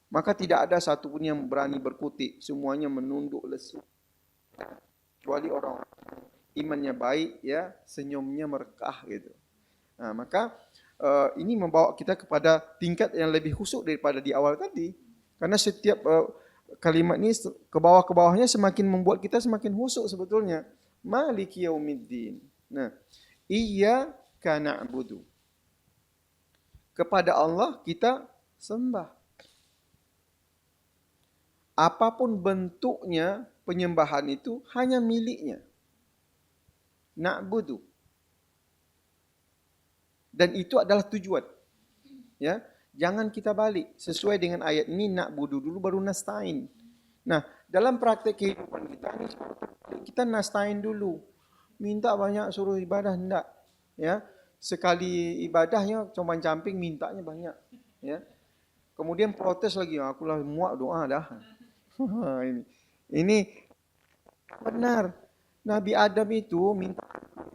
Maka tidak ada satupun yang berani berkutik, semuanya menunduk lesu. Kecuali orang imannya baik, ya, senyumnya merekah gitu. Maka ini membawa kita kepada tingkat yang lebih khusyuk daripada di awal tadi. Karena setiap kalimat ini ke bawahnya semakin membuat kita semakin khusyuk sebetulnya. Maliki yaumiddin. Nah, iyyaka na'budu. Kepada Allah kita sembah. Apapun bentuknya penyembahan itu hanya miliknya. Na'budu. Dan itu adalah tujuan. Ya, jangan kita balik sesuai dengan ayat ini, na'budu dulu baru nasta'in. Nah, dalam praktek kehidupan kita ini kita nasta'in dulu. Minta banyak suruh ibadah enggak, ya. Sekali ibadahnya cuma camping, mintanya banyak, ya. Kemudian protes lagi, aku lah muak doa dah. Ini benar. Nabi Adam itu minta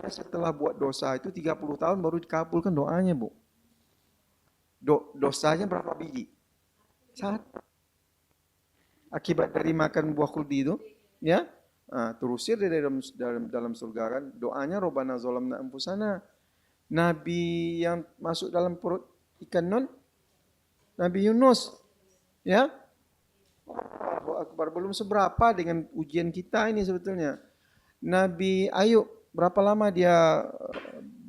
setelah buat dosa itu 30 tahun baru dikabulkan doanya, Bu. Dosanya berapa biji? 1. Akibat dari makan buah kuldi itu, ya. Terusir dari dalam surga kan. Doanya Rabbana zalamna anfusana. Nabi yang masuk dalam perut ikan nun, Nabi Yunus, ya. Allahu Akbar, belum seberapa dengan ujian kita ini sebetulnya. Nabi Ayub, berapa lama dia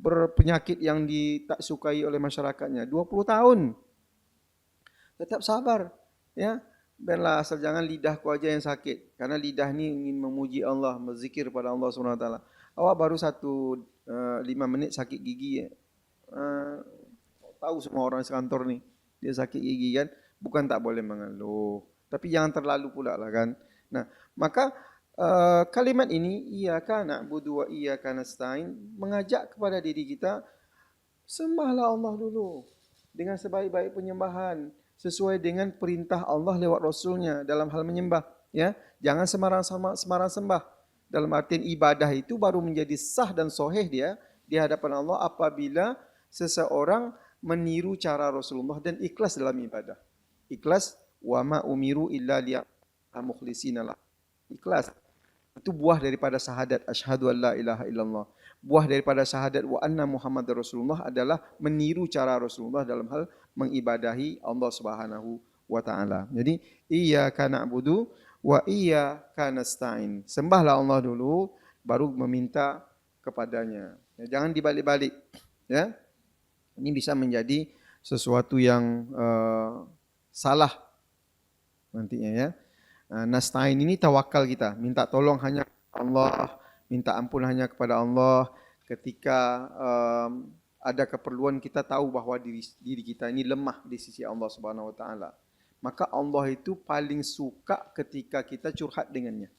berpenyakit yang tak sukai oleh masyarakatnya? 20 tahun. Tetap sabar, ya. Biarlah asal jangan lidahku aja yang sakit. Karena lidah ini ingin memuji Allah, berzikir pada Allah SWT. Awak baru 5 menit sakit gigi, ya. Tahu semua orang sekantor nih, dia sakit gigi kan. Bukan tak boleh mengeluh, tapi jangan terlalu pula lah kan. Nah, maka kalimat ini, iyyaka na'budu wa iyyaka nasta'in, mengajak kepada diri kita, sembahlah Allah dulu dengan sebaik-baik penyembahan, sesuai dengan perintah Allah lewat Rasulnya dalam hal menyembah. Ya, jangan sembarang sembah. Dalam artian ibadah itu baru menjadi sah dan sahih dia di hadapan Allah apabila seseorang meniru cara Rasulullah dan ikhlas dalam ibadah. Ikhlas, wa ma umiru illa liya'budu mukhlisina lah. Ikhlas. Itu buah daripada syahadat asyhadu an la ilaha illallah. Buah daripada syahadat wa anna Muhammad Rasulullah adalah meniru cara Rasulullah dalam hal mengibadahi Allah Subhanahu wa taala. Jadi iyyaka na'budu wa iyyaka nasta'in. Sembahlah Allah dulu baru meminta kepadanya. Ya, jangan dibalik-balik, ya. Ini bisa menjadi sesuatu yang salah nantinya, ya. Nasta'in ini tawakal kita, minta tolong hanya Allah, minta ampun hanya kepada Allah. Ketika ada keperluan kita tahu bahwa diri kita ini lemah di sisi Allah Subhanahu wa taala. Maka Allah itu paling suka ketika kita curhat dengannya.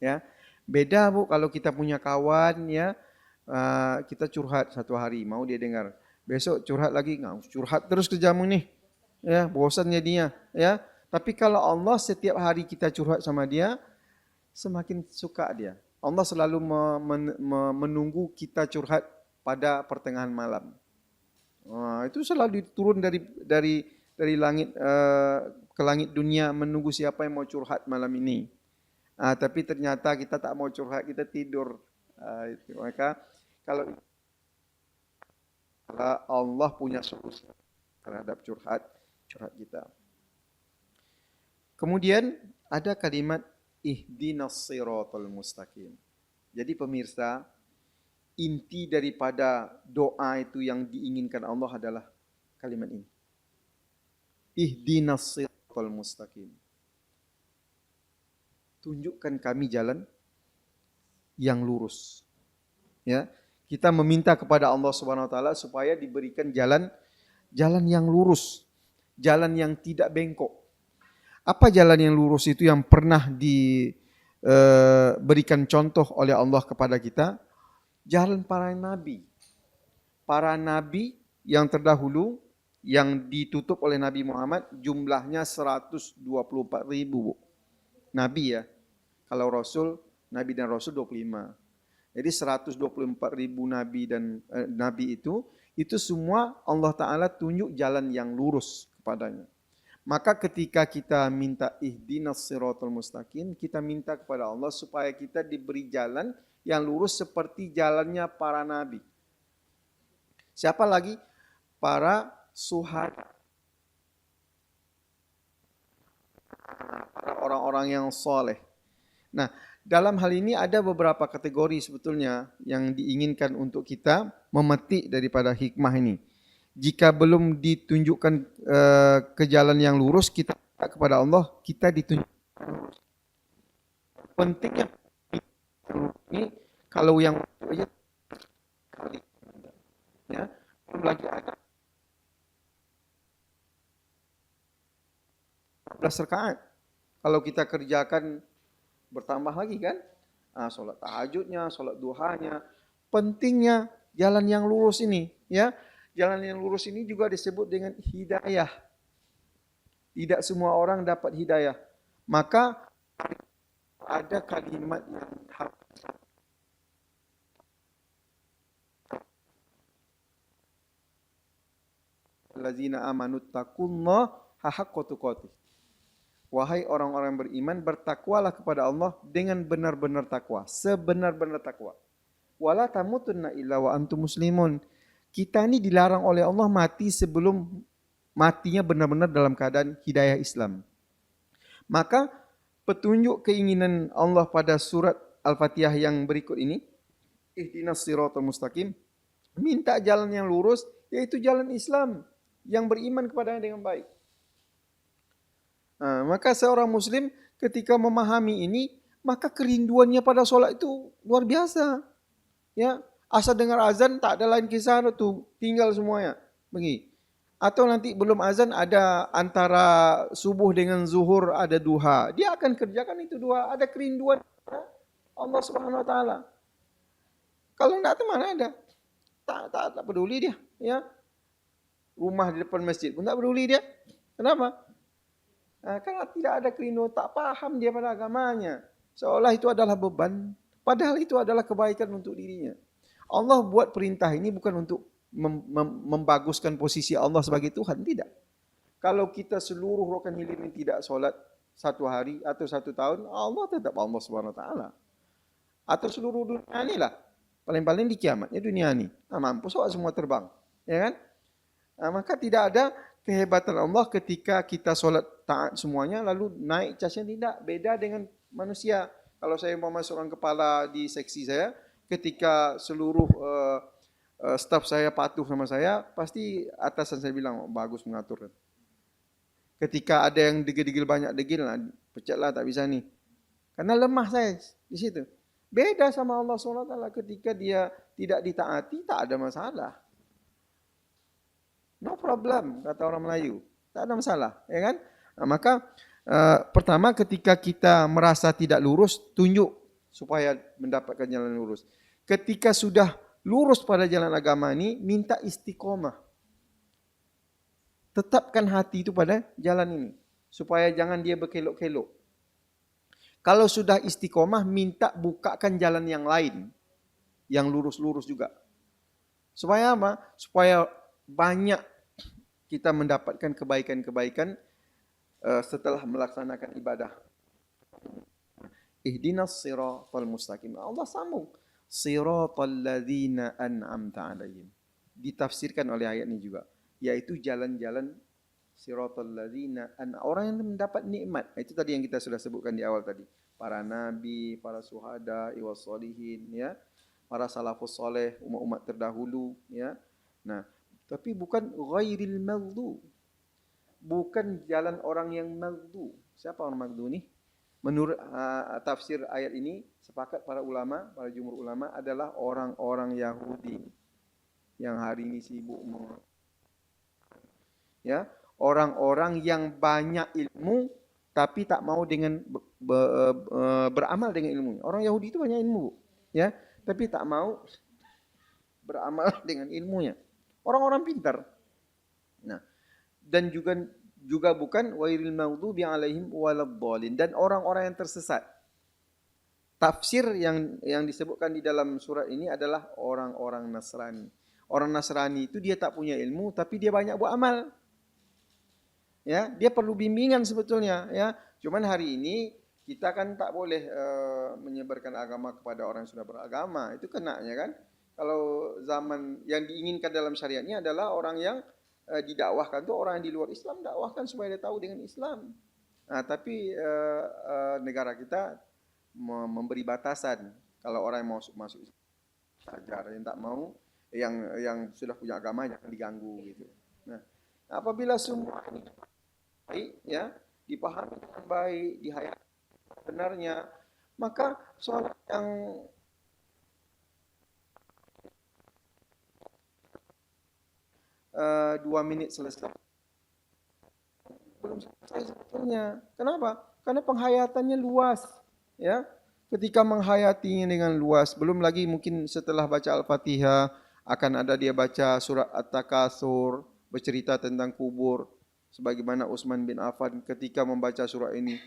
Ya. Beda, Bu, kalau kita punya kawan, ya, kita curhat satu hari, mau dia dengar. Besok curhat lagi, curhat terus kerjamu nih. Ya, bosan jadinya, ya. Tapi kalau Allah setiap hari kita curhat sama dia, semakin suka dia. Allah selalu menunggu kita curhat pada pertengahan malam. Itu selalu turun dari langit ke langit dunia menunggu siapa yang mau curhat malam ini. Tapi ternyata kita tak mau curhat, kita tidur. Maka kalau Allah punya solusi terhadap curhat kita. Kemudian ada kalimat ihdinas siratal mustaqim. Jadi pemirsa, inti daripada doa itu yang diinginkan Allah adalah kalimat ini. Ihdinas siratal mustaqim. Tunjukkan kami jalan yang lurus. Ya, kita meminta kepada Allah Subhanahu wa taala supaya diberikan jalan yang lurus, jalan yang tidak bengkok. Apa jalan yang lurus itu yang pernah diberikan contoh oleh Allah kepada kita? Jalan para nabi. Para nabi yang terdahulu yang ditutup oleh Nabi Muhammad jumlahnya 124.000 nabi ya. Kalau Rasul, Nabi dan Rasul 25. Jadi 124.000 nabi dan nabi itu semua Allah Ta'ala tunjuk jalan yang lurus kepadanya. Maka ketika kita minta ihdinas siratal mustaqim, kita minta kepada Allah supaya kita diberi jalan yang lurus seperti jalannya para nabi. Siapa lagi? Para syuhada. Para orang-orang yang soleh. Nah, dalam hal ini ada beberapa kategori sebetulnya yang diinginkan untuk kita memetik daripada hikmah ini. Jika belum ditunjukkan ke jalan yang lurus, kita kepada Allah, kita ditunjukkan lurus. Pentingnya ini kalau yang aja kali ya, belum lagi ada 14 rakaat. Kalau kita kerjakan bertambah lagi kan? Sholat tahajudnya, sholat duhanya. Pentingnya jalan yang lurus ini, ya. Jalan yang lurus ini juga disebut dengan hidayah. Tidak semua orang dapat hidayah. Maka ada kalimat yang allazina amanu taqullaha haqqa tuqatih. Wahai orang-orang beriman, bertakwalah kepada Allah dengan benar-benar takwa, sebenar-benar takwa. Wala tamutunna illa wa antum muslimun. Kita ini dilarang oleh Allah mati sebelum matinya benar-benar dalam keadaan hidayah Islam. Maka petunjuk keinginan Allah pada surat Al-Fatihah yang berikut ini, ihdinas siratal mustaqim, minta jalan yang lurus, yaitu jalan Islam yang beriman kepadanya dengan baik. Maka seorang muslim ketika memahami ini, maka kerinduannya pada sholat itu luar biasa. Ya, asal dengar azan tak ada lain kisah itu, tinggal semuanya. Begini. Atau nanti belum azan ada antara subuh dengan zuhur ada duha. Dia akan kerjakan itu duha, ada kerinduan Allah Subhanahu wa taala. Kalau enggak tuh mana ada? Tak peduli dia, ya. Rumah di depan masjid pun tak peduli dia. Kenapa? Karena tidak ada kerinduan, tak paham dia pada agamanya. Seolah itu adalah beban, padahal itu adalah kebaikan untuk dirinya. Allah buat perintah ini bukan untuk membaguskan posisi Allah sebagai Tuhan, tidak. Kalau kita seluruh rokan hilir ini tidak solat 1 hari atau 1 tahun, Allah tetap Allah Subhanahu wa taala. Atau seluruh dunia ini lah. Paling-paling di kiamatnya dunia ini. Mampu soal semua terbang, ya kan? Maka tidak ada kehebatan Allah ketika kita solat taat semuanya lalu naik casnya, tidak. Beda dengan manusia. Kalau saya mau seorang kepala di seksi saya, ketika seluruh staf saya patuh sama saya, pasti atasan saya bilang, bagus mengatur. Ketika ada yang degil-degil banyak degil, pecatlah tak bisa nih. Karena lemah saya di situ. Beda sama Allah SWT ketika dia tidak ditaati, tak ada masalah. No problem, kata orang Melayu. Tak ada masalah, ya kan? Maka pertama ketika kita merasa tidak lurus, tunjuk supaya mendapatkan jalan lurus. Ketika sudah lurus pada jalan agama ini, minta istiqomah. Tetapkan hati itu pada jalan ini, supaya jangan dia berkelok-kelok. Kalau sudah istiqomah, minta bukakan jalan yang lain, yang lurus-lurus juga. Supaya apa? Supaya banyak kita mendapatkan kebaikan-kebaikan setelah melaksanakan ibadah. Ihdinas siratal mustaqim. Allah sambung. Siratal ladzina an'amta alaihim. Ditafsirkan oleh ayat ini juga. Yaitu jalan-jalan Siratal ladzina orang yang mendapat nikmat. Itu tadi yang kita sudah sebutkan di awal tadi. Para nabi, para syuhada, wassalihin, ya. Para salafus soleh, umat-umat terdahulu, ya. Nah, tapi bukan ghairil maghdu. Bukan jalan orang yang maghdu. Siapa orang maghdu ni? Menurut tafsir ayat ini, sepakat para ulama, para jumhur ulama adalah orang-orang Yahudi yang hari ini sibuk ya, orang-orang yang banyak ilmu tapi tak mau dengan beramal dengan ilmunya. Orang Yahudi itu banyak ilmu, ya, tapi tak mau beramal dengan ilmunya. Orang-orang pintar. Nah, dan juga bukan wairil maghdubi alaihim waladhdallin, dan orang-orang yang tersesat. Tafsir yang disebutkan di dalam surat ini adalah orang-orang Nasrani. Orang Nasrani itu dia tak punya ilmu tapi dia banyak buat amal. Ya, dia perlu bimbingan sebetulnya, ya. Cuman hari ini kita kan tak boleh menyebarkan agama kepada orang yang sudah beragama. Itu kenanya kan. Kalau zaman yang diinginkan dalam syariatnya adalah orang yang didakwahkan itu orang yang di luar Islam, dakwahkan supaya dia tahu dengan Islam. Nah, tapi negara kita memberi batasan. Kalau orang yang mau masuk ajar, yang tak mau, yang sudah punya agama jangan diganggu gitu. Nah, apabila semua ini baik, ya, dipahami dengan baik, dihayati benarnya, maka soal yang dua menit selesai belum selesai sebetulnya. Kenapa? Karena penghayatannya luas, ya. Ketika menghayatinya dengan luas, belum lagi mungkin setelah baca Al-Fatihah akan ada dia baca surat At-Takatsur, bercerita tentang kubur. Sebagaimana Utsman bin Affan ketika membaca surah ini,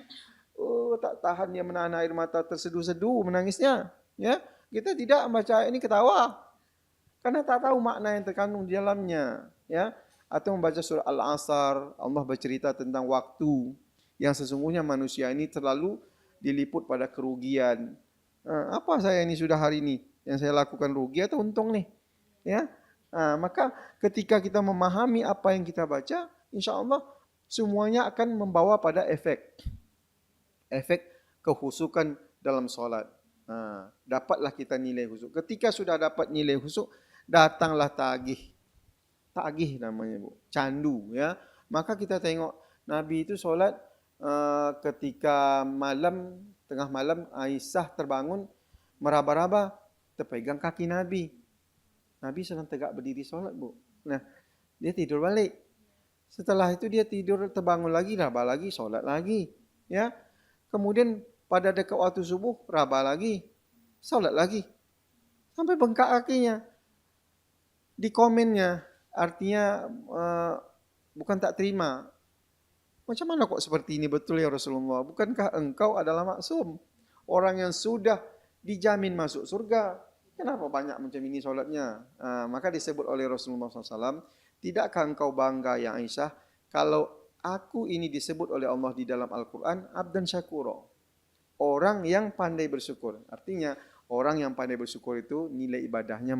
tak tahan dia menahan air mata terseduh-seduh menangisnya. Ya, kita tidak membaca ini ketawa karena tak tahu makna yang terkandung di dalamnya. Ya, atau membaca surah Al-Asr, Allah bercerita tentang waktu yang sesungguhnya manusia ini terlalu diliput pada kerugian. Apa saya ini sudah hari ini yang saya lakukan rugi atau untung nih? Ya, maka ketika kita memahami apa yang kita baca, insya Allah semuanya akan membawa pada efek kehusukan dalam solat. Dapatlah kita nilai husuk. Ketika sudah dapat nilai husuk, datanglah tagih namanya, Bu, candu, ya. Maka kita tengok Nabi itu solat ketika tengah malam Aisyah terbangun meraba-raba terpegang kaki Nabi. Nabi sedang tegak berdiri solat, Bu. Nah, dia tidur balik. Setelah itu dia tidur, terbangun lagi, raba lagi, solat lagi, ya. Kemudian pada dekat waktu subuh, raba lagi, solat lagi, sampai bengkak kakinya. Di komennya, artinya bukan tak terima. Macam mana kok seperti ini betul ya Rasulullah? Bukankah engkau adalah maksum? Orang yang sudah dijamin masuk surga. Kenapa banyak macam ini solatnya? Maka disebut oleh Rasulullah SAW, tidakkah engkau bangga ya Aisyah kalau aku ini disebut oleh Allah di dalam Al-Quran abdan syakuro, orang yang pandai bersyukur. Artinya orang yang pandai bersyukur itu nilai ibadahnya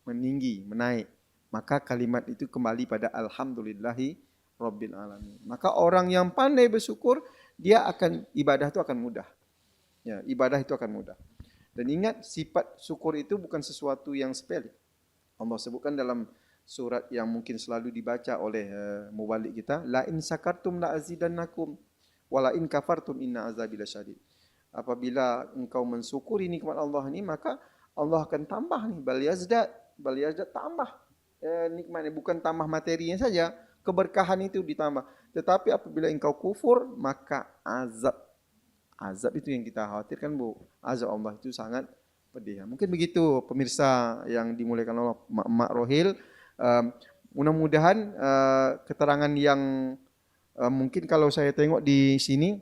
meninggi, menaik. Maka kalimat itu kembali pada alhamdulillahi rabbil alamin. Maka orang yang pandai bersyukur, dia akan ibadah itu akan mudah. Ya, ibadah itu akan mudah. Dan ingat, sifat syukur itu bukan sesuatu yang sepele. Allah sebutkan dalam surat yang mungkin selalu dibaca oleh mubalik kita, la in sakartum la azidannakum wa la in kafartum inna azabi lasyadid. Apabila engkau mensyukuri nikmat Allah ini, maka Allah akan tambah nih, bal yazdad tambah nikmatnya, bukan tambah materinya saja, keberkahan itu ditambah. Tetapi apabila engkau kufur, maka azab itu yang kita khawatirkan, Bu. Azab Allah itu sangat pedih. Mungkin begitu pemirsa yang dimuliakan Allah, Mak Rohil. Mudah-mudahan keterangan yang mungkin kalau saya tengok di sini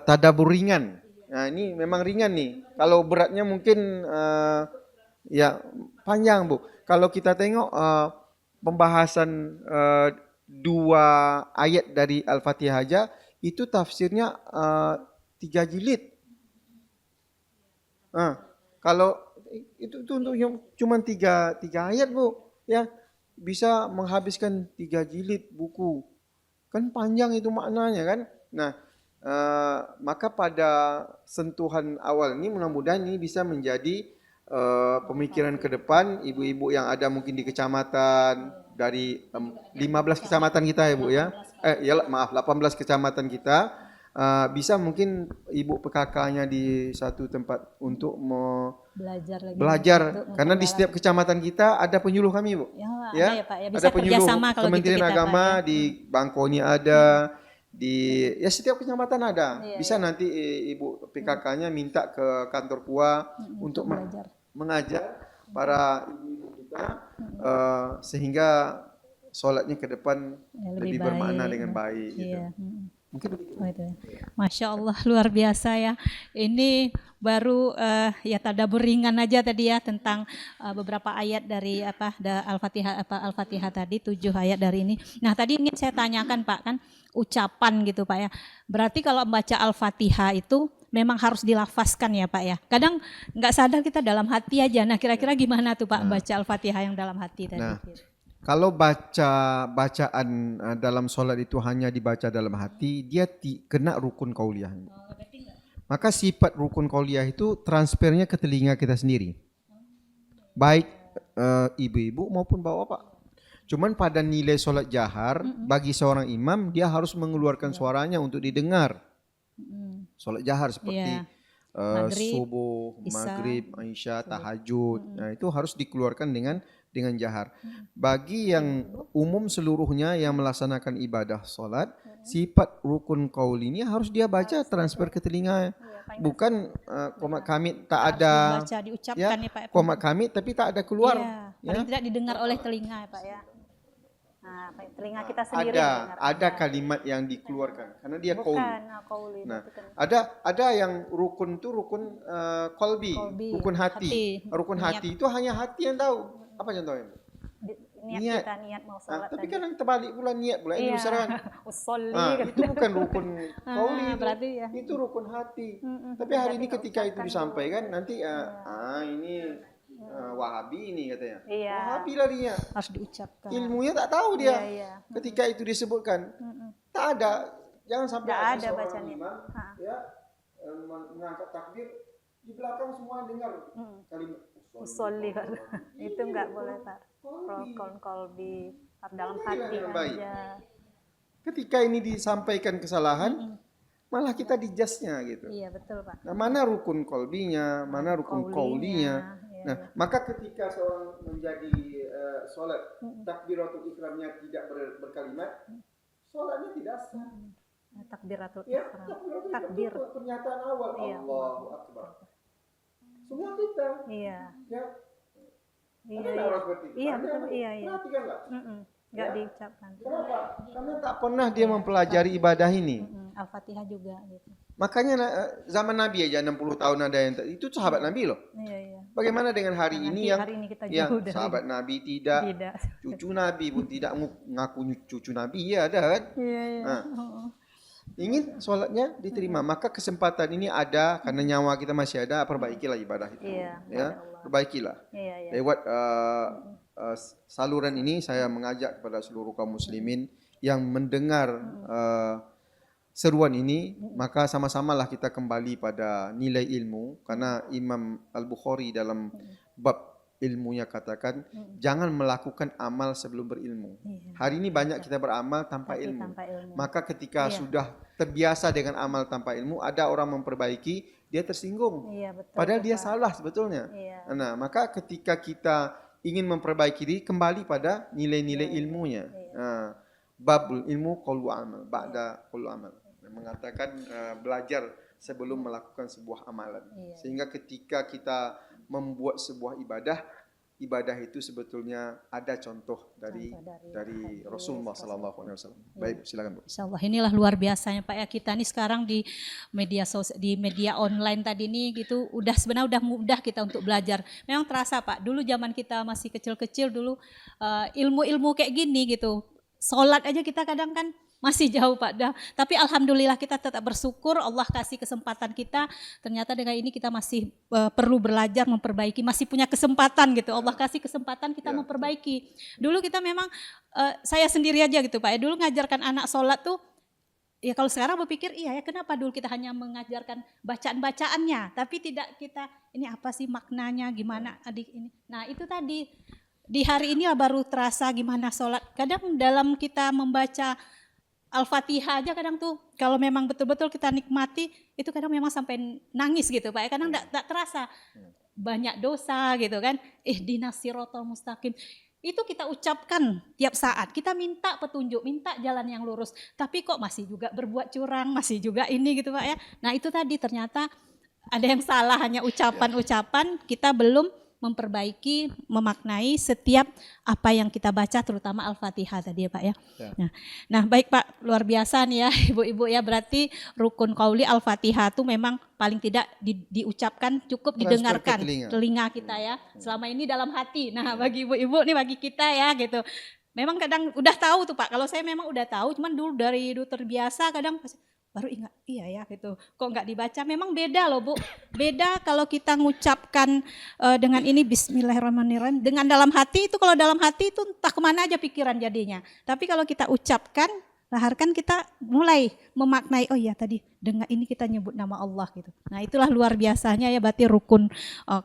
tadabbur ringan. Nah, ini memang ringan nih. Kalau beratnya mungkin ya panjang, Bu. Kalau kita tengok pembahasan 2 ayat dari Al-Fatihah aja, itu tafsirnya 3 jilid. Kalau itu untuk cuma 3 ayat, Bu, ya. bisa menghabiskan 3 jilid buku. Kan panjang itu maknanya kan. Nah, maka pada sentuhan awal ini mudah-mudahan ini bisa menjadi pemikiran ke depan ibu-ibu yang ada mungkin di kecamatan dari 15 kecamatan kita ya Bu ya. Maaf 18 kecamatan kita bisa mungkin ibu PKK-nya di satu tempat untuk belajar karena di setiap kecamatan kita ada penyuluh kami Bu. Ya, ada ya Pak ya. Bisa ada penyuluh kerjasama kalau Kementerian gitu kita, Agama Pak, ya. di Bangkoni ada. Di setiap kecamatan ada. Bisa nanti ibu PKK-nya minta ke kantor KUA untuk mengajar para ibu-ibu kita sehingga sholatnya ke depan lebih bermakna dengan baik gitu. Mungkin begitu. Masya Allah luar biasa ya. Ini baru ya tadabbur ringan aja tadi ya tentang beberapa ayat dari Al-Fatihah tadi 7 ayat dari ini. Nah tadi ingin saya tanyakan Pak kan ucapan gitu Pak ya. Berarti kalau membaca Al-Fatihah itu memang harus dilafazkan ya Pak ya. Kadang nggak sadar kita dalam hati aja. Nah kira-kira gimana tuh Pak membaca Al-Fatihah yang dalam hati tadi? Nah, kalau bacaan dalam sholat itu hanya dibaca dalam hati, dia kena rukun qauliyah. Maka sifat rukun qauliyah itu transfernya ke telinga kita sendiri. Baik ibu-ibu maupun bapak-bapak. Cuman pada nilai sholat jahar, bagi seorang imam dia harus mengeluarkan suaranya untuk didengar. Sholat jahar seperti subuh, maghrib, isya, tahajud. Nah, itu harus dikeluarkan dengan jahar. Bagi yang umum seluruhnya yang melaksanakan ibadah sholat, sifat rukun qauli ini harus dia baca transfer ke telinga. Bukan qomat kamit tak ada diucapkan ya Pak. Qomat kamit tapi tak ada keluar. Paling tidak didengar oleh telinga ya Pak ya. Nah, telinga kita sendiri ada kalimat yang dikeluarkan karena dia qauli. Nah, kan. ada yang rukun itu rukun qalbi, rukun hati. Rukun hati itu hanya hati yang tahu. Apa contohnya? Niat kita niat mau sholat. Tapi kan yang terbalik pula niat pula ini usahakan. Itu bukan rukun qauli itu rukun hati. Tapi hari ini ketika itu disampaikan nanti ini Wahabi ini katanya. Wahabi larinya. Harus diucapkan. Ilmunya tak tahu dia. Ketika itu disebutkan. Tak ada. Jangan sampai ada seorang imam mengangkat takbir di belakang semua dengar kalimat usolli. Itu enggak boleh Pak. Rukun qalbi dalam hati aja. Ketika ini disampaikan kesalahan malah kita dijasnya gitu. Iya betul Pak. Nah, mana rukun qalbinya, mana rukun qaulinya. Nah, maka ketika seorang menjadi sholat takbiratul ihramnya tidak berkalimat, sholatnya tidak sah. Takbiratul ihram. Takbir pernyataan awal Allahu Akbar. Semua kita. Iya. Ya. Iya. Iya betul. Iya. Perhatikanlah. Enggak diucapkan. Kenapa? Karena tak pernah dia mempelajari ibadah ini. Al-Fatihah juga gitu. Makanya zaman Nabi aja 60 tahun ada yang itu sahabat Nabi loh. Iya. Bagaimana dengan hari ini yang kita jauh dari sahabat Nabi tidak, cucu Nabi pun tidak ngaku cucu Nabi ya ada kan? Iya. Nah, ingin sholatnya diterima, maka kesempatan ini ada karena nyawa kita masih ada, perbaikilah ibadah itu. Ya, perbaikilah. Lewat saluran ini saya mengajak kepada seluruh kaum muslimin yang mendengar seruan ini, maka sama-samalah kita kembali pada nilai ilmu karena Imam Al-Bukhari dalam bab ilmunya katakan jangan melakukan amal sebelum berilmu. Hari ini banyak kita beramal tanpa ilmu. Maka ketika sudah terbiasa dengan amal tanpa ilmu, ada orang memperbaiki, dia tersinggung. Padahal dia salah sebetulnya. Nah, maka ketika kita ingin memperbaiki diri, kembali pada nilai-nilai ilmunya. Babul ilmu qaulu amal, ba'da qaulu amal. Mengatakan belajar sebelum melakukan sebuah amalan. Sehingga ketika kita membuat sebuah ibadah itu sebetulnya ada contoh dari Rasulullah SAW. Baik, silakan Bu. Insyaallah inilah luar biasanya Pak ya, kita nih sekarang di media online tadi nih gitu sebenarnya udah mudah kita untuk belajar. Memang terasa Pak, dulu zaman kita masih kecil-kecil dulu ilmu-ilmu kayak gini gitu. Sholat aja kita kadang kan Masih jauh Pak. Tapi alhamdulillah kita tetap bersyukur Allah kasih kesempatan kita. Ternyata dengan ini kita masih perlu belajar, memperbaiki, masih punya kesempatan gitu. Allah kasih kesempatan kita memperbaiki. Dulu kita memang saya sendiri aja gitu Pak. Dulu ngajarkan anak sholat tuh, ya kalau sekarang berpikir iya ya, kenapa dulu kita hanya mengajarkan bacaan-bacaannya, tapi tidak kita ini apa sih maknanya, gimana adik ini. Nah itu tadi di hari ini baru terasa gimana sholat. Kadang dalam kita membaca Al-Fatihah aja kadang tuh kalau memang betul-betul kita nikmati itu kadang memang sampai nangis gitu Pak. Kadang tak terasa banyak dosa gitu kan. Ihdinas siratal mustaqim. Itu kita ucapkan tiap saat. Kita minta petunjuk, minta jalan yang lurus. Tapi kok masih juga berbuat curang, masih juga ini gitu Pak ya. Nah itu tadi ternyata ada yang salah, hanya ucapan-ucapan, kita belum memperbaiki, memaknai setiap apa yang kita baca, terutama Al-Fatihah tadi ya Pak ya. Nah baik Pak, luar biasa nih ya Ibu-ibu ya, berarti rukun qauli Al-Fatihah itu memang paling tidak diucapkan, cukup didengarkan telinga kita ya. Selama ini dalam hati. Nah bagi ibu-ibu nih, bagi kita ya gitu. Memang kadang udah tahu tuh Pak, kalau saya memang udah tahu, cuman dari dulu terbiasa kadang baru ingat, iya ya gitu, kok nggak dibaca. Memang beda loh Bu, beda kalau kita ngucapkan dengan ini Bismillahirrahmanirrahim, dengan dalam hati itu, kalau dalam hati itu entah kemana aja pikiran jadinya. Tapi kalau kita ucapkan, laharkan, kita mulai memaknai, oh iya tadi dengan ini kita nyebut nama Allah gitu. Nah itulah luar biasanya ya, berarti rukun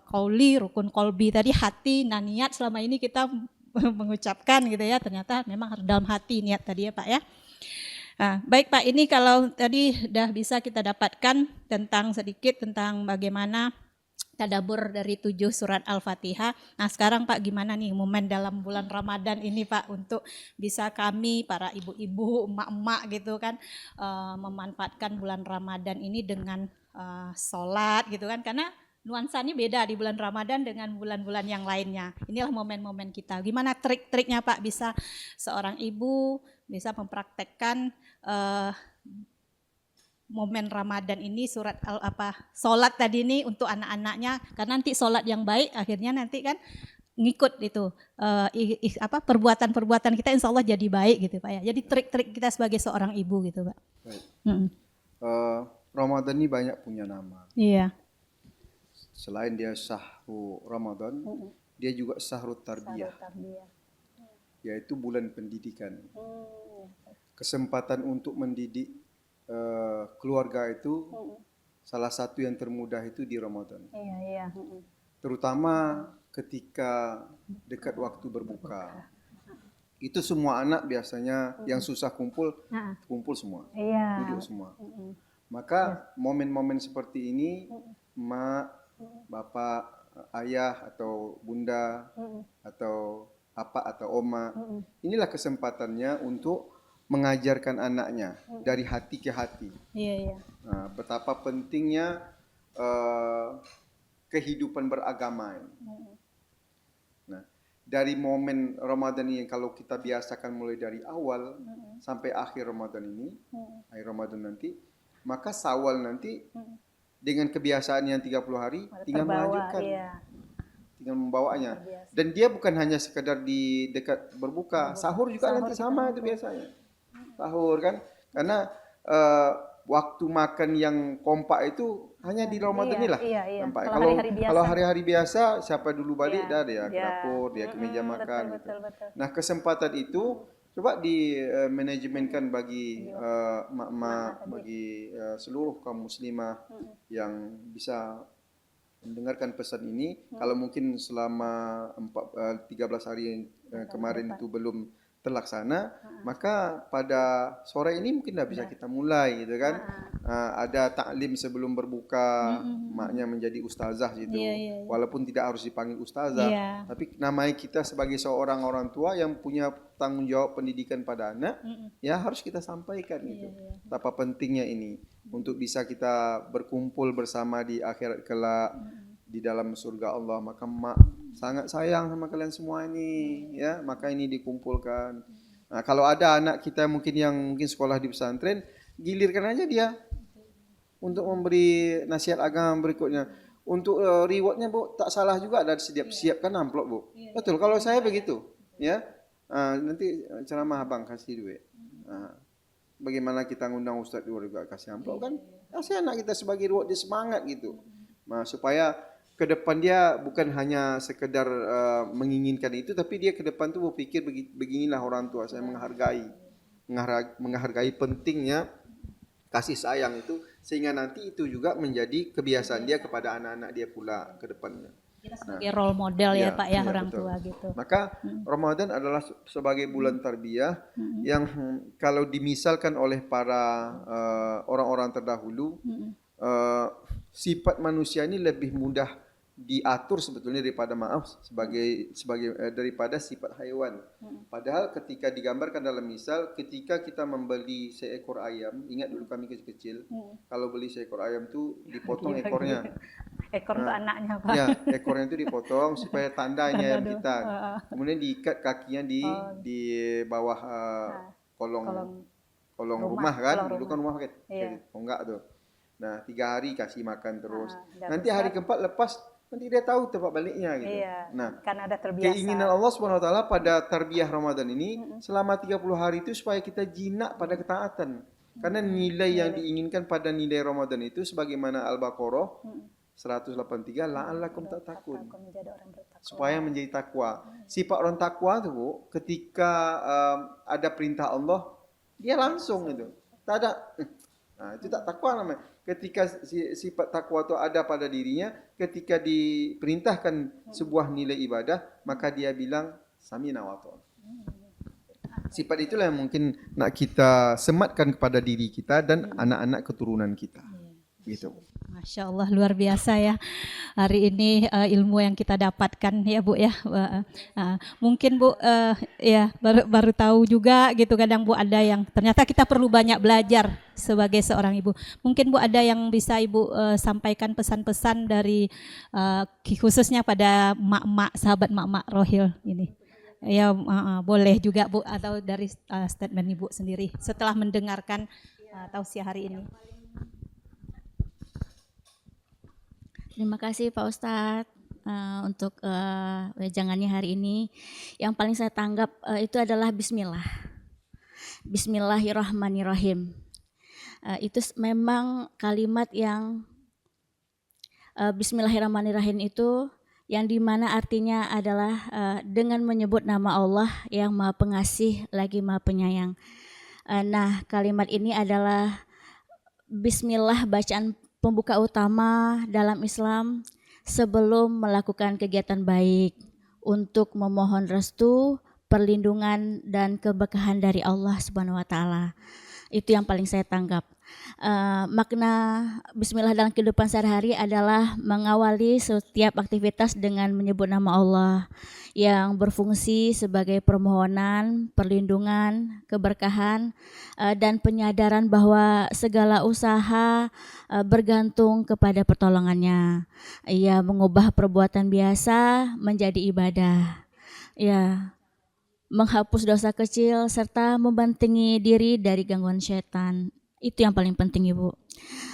qauli, rukun qalbi tadi, hati, nah niat selama ini kita mengucapkan gitu ya, ternyata memang harus dalam hati niat tadi ya Pak ya. Nah, baik Pak, ini kalau tadi sudah bisa kita dapatkan sedikit tentang bagaimana tadabbur dari 7 surat Al-Fatihah. Nah sekarang Pak, gimana nih momen dalam bulan Ramadan ini Pak, untuk bisa kami para ibu-ibu, emak-emak gitu kan, memanfaatkan bulan Ramadan ini dengan sholat gitu kan, karena nuansanya beda di bulan Ramadan dengan bulan-bulan yang lainnya. Inilah momen-momen kita. Gimana trik-triknya Pak, bisa seorang ibu bisa mempraktekkan momen Ramadan ini, sholat tadi ini untuk anak-anaknya, karena nanti sholat yang baik akhirnya nanti kan ngikut itu perbuatan-perbuatan kita insya Allah jadi baik gitu Pak ya. Jadi trik-trik kita sebagai seorang ibu gitu Pak. Ramadan ini banyak punya nama. Iya. Selain dia sahru Ramadan, dia juga sahru tarbiyah, yaitu bulan pendidikan. Kesempatan untuk mendidik keluarga itu salah satu yang termudah itu di Ramadan. Terutama ketika dekat waktu berbuka. Itu semua anak biasanya yang susah kumpul semua, duduk semua. Maka momen-momen seperti ini, mak, bapak, ayah atau bunda atau apa atau oma, inilah kesempatannya untuk mengajarkan anaknya dari hati ke hati. Nah, betapa pentingnya kehidupan beragama ini. Nah, dari momen Ramadan ini kalau kita biasakan mulai dari awal sampai akhir Ramadan ini, akhir Ramadan nanti, maka Syawal nanti dengan kebiasaan yang 30 hari tinggal melanjutkan. Tinggal membawanya. Dan dia bukan hanya sekedar di dekat berbuka, sahur juga nanti sama itu biasanya. Sahur kan, karena waktu makan yang kompak itu hanya di Ramadan inilah. Nampak. Kalau hari-hari biasa siapa dulu balik dah dia ke dapur, dia ke meja makan. Betul. Nah kesempatan itu coba di manajemenkan bagi mak-mak, bagi seluruh kaum muslimah yang bisa mendengarkan pesan ini. Kalau mungkin selama 13 hari kemarin itu belum terlaksana, maka pada sore ini mungkin dah bisa kita mulai gitu kan. Ada taklim sebelum berbuka, maknya menjadi ustazah gitu. Walaupun tidak harus dipanggil ustazah, tapi namanya kita sebagai seorang orang tua yang punya tanggung jawab pendidikan pada anak, ya harus kita sampaikan gitu. Betapa pentingnya ini untuk bisa kita berkumpul bersama di akhirat kelak di dalam surga Allah. Maka mak sangat sayang sama kalian semua ini ya, maka ini dikumpulkan. Nah, kalau ada anak kita mungkin sekolah di pesantren, gilirkan aja dia untuk memberi nasihat agama berikutnya. Untuk rewardnya Bu, tak salah juga ada siapkan amplop Bu. Betul, kalau saya begitu ya. Nanti ceramah abang kasih duit. bagaimana kita ngundang Ustadz juga kasih amplop kan, kasih anak kita sebagai reward dia semangat gitu. Nah, supaya ke depan dia bukan hanya sekedar menginginkan itu, tapi dia ke depan tuh berpikir beginilah orang tua saya menghargai pentingnya kasih sayang itu, sehingga nanti itu juga menjadi kebiasaan dia kepada anak-anak dia pula ke depannya. Kita sebagai role model ya Pak ya, orang betul. tua gitu. Maka Ramadan adalah sebagai bulan tarbiyah yang kalau dimisalkan oleh para orang-orang terdahulu, sifat manusia ini lebih mudah diatur sebetulnya daripada daripada sifat haiwan. Padahal ketika digambarkan dalam misal, ketika kita membeli seekor ayam, ingat dulu kami kecil-kecil, kalau beli seekor ayam tuh dipotong ekornya. Ekor untuk anaknya Pak. Ya, ekornya itu dipotong supaya tandanya ayam kita. Kemudian diikat kakinya di bawah kolong rumah kan. Dulu kan rumah pakai tonggak tuh. Nah, 3 hari kasih makan terus. Nanti hari keempat lepas, nanti dia tahu tempat baliknya gitu. Nah, karena ada terbiasa. Keinginan Allah Subhanahu wa taala pada tarbiyah Ramadan ini selama 30 hari itu supaya kita jinak pada ketaatan. Karena nilai yang diinginkan pada nilai Ramadan itu sebagaimana Al-Baqarah 183, la'allakum tattaqun, supaya menjadi takwa. Sifat orang takwa itu Bu, ketika ada perintah Allah, dia langsung itu. Tak ada. Nah, itu tak takwa namanya. Ketika sifat takwa itu ada pada dirinya, ketika diperintahkan sebuah nilai ibadah, maka dia bilang sami'na wa ata'na. Sifat itulah yang mungkin nak kita sematkan kepada diri kita dan anak-anak keturunan kita. Gitu. Masya Allah, luar biasa ya hari ini ilmu yang kita dapatkan ya Bu ya. Mungkin Bu ya baru tahu juga gitu, kadang Bu ada yang ternyata kita perlu banyak belajar sebagai seorang ibu. Mungkin Bu ada yang bisa Ibu sampaikan pesan-pesan dari khususnya pada mak-mak, sahabat mak-mak Rohil ini. Ya boleh juga Bu, atau dari statement Ibu sendiri setelah mendengarkan tausiah hari ini. Terima kasih Pak Ustadz untuk wejangannya hari ini. Yang paling saya tanggap itu adalah Bismillah. Bismillahirrahmanirrahim. Itu memang kalimat yang Bismillahirrahmanirrahim itu yang dimana artinya adalah dengan menyebut nama Allah yang Maha Pengasih lagi Maha Penyayang. Nah, kalimat ini adalah Bismillah, bacaan pembuka utama dalam Islam sebelum melakukan kegiatan baik untuk memohon restu, perlindungan dan keberkahan dari Allah Subhanahu wa taala. Itu yang paling saya tangkap. Makna bismillah dalam kehidupan sehari-hari adalah mengawali setiap aktivitas dengan menyebut nama Allah yang berfungsi sebagai permohonan, perlindungan, keberkahan, dan penyadaran bahwa segala usaha bergantung kepada pertolongannya. Ia mengubah perbuatan biasa menjadi ibadah. Ya, menghapus dosa kecil serta membentengi diri dari gangguan setan. Itu yang paling penting Ibu.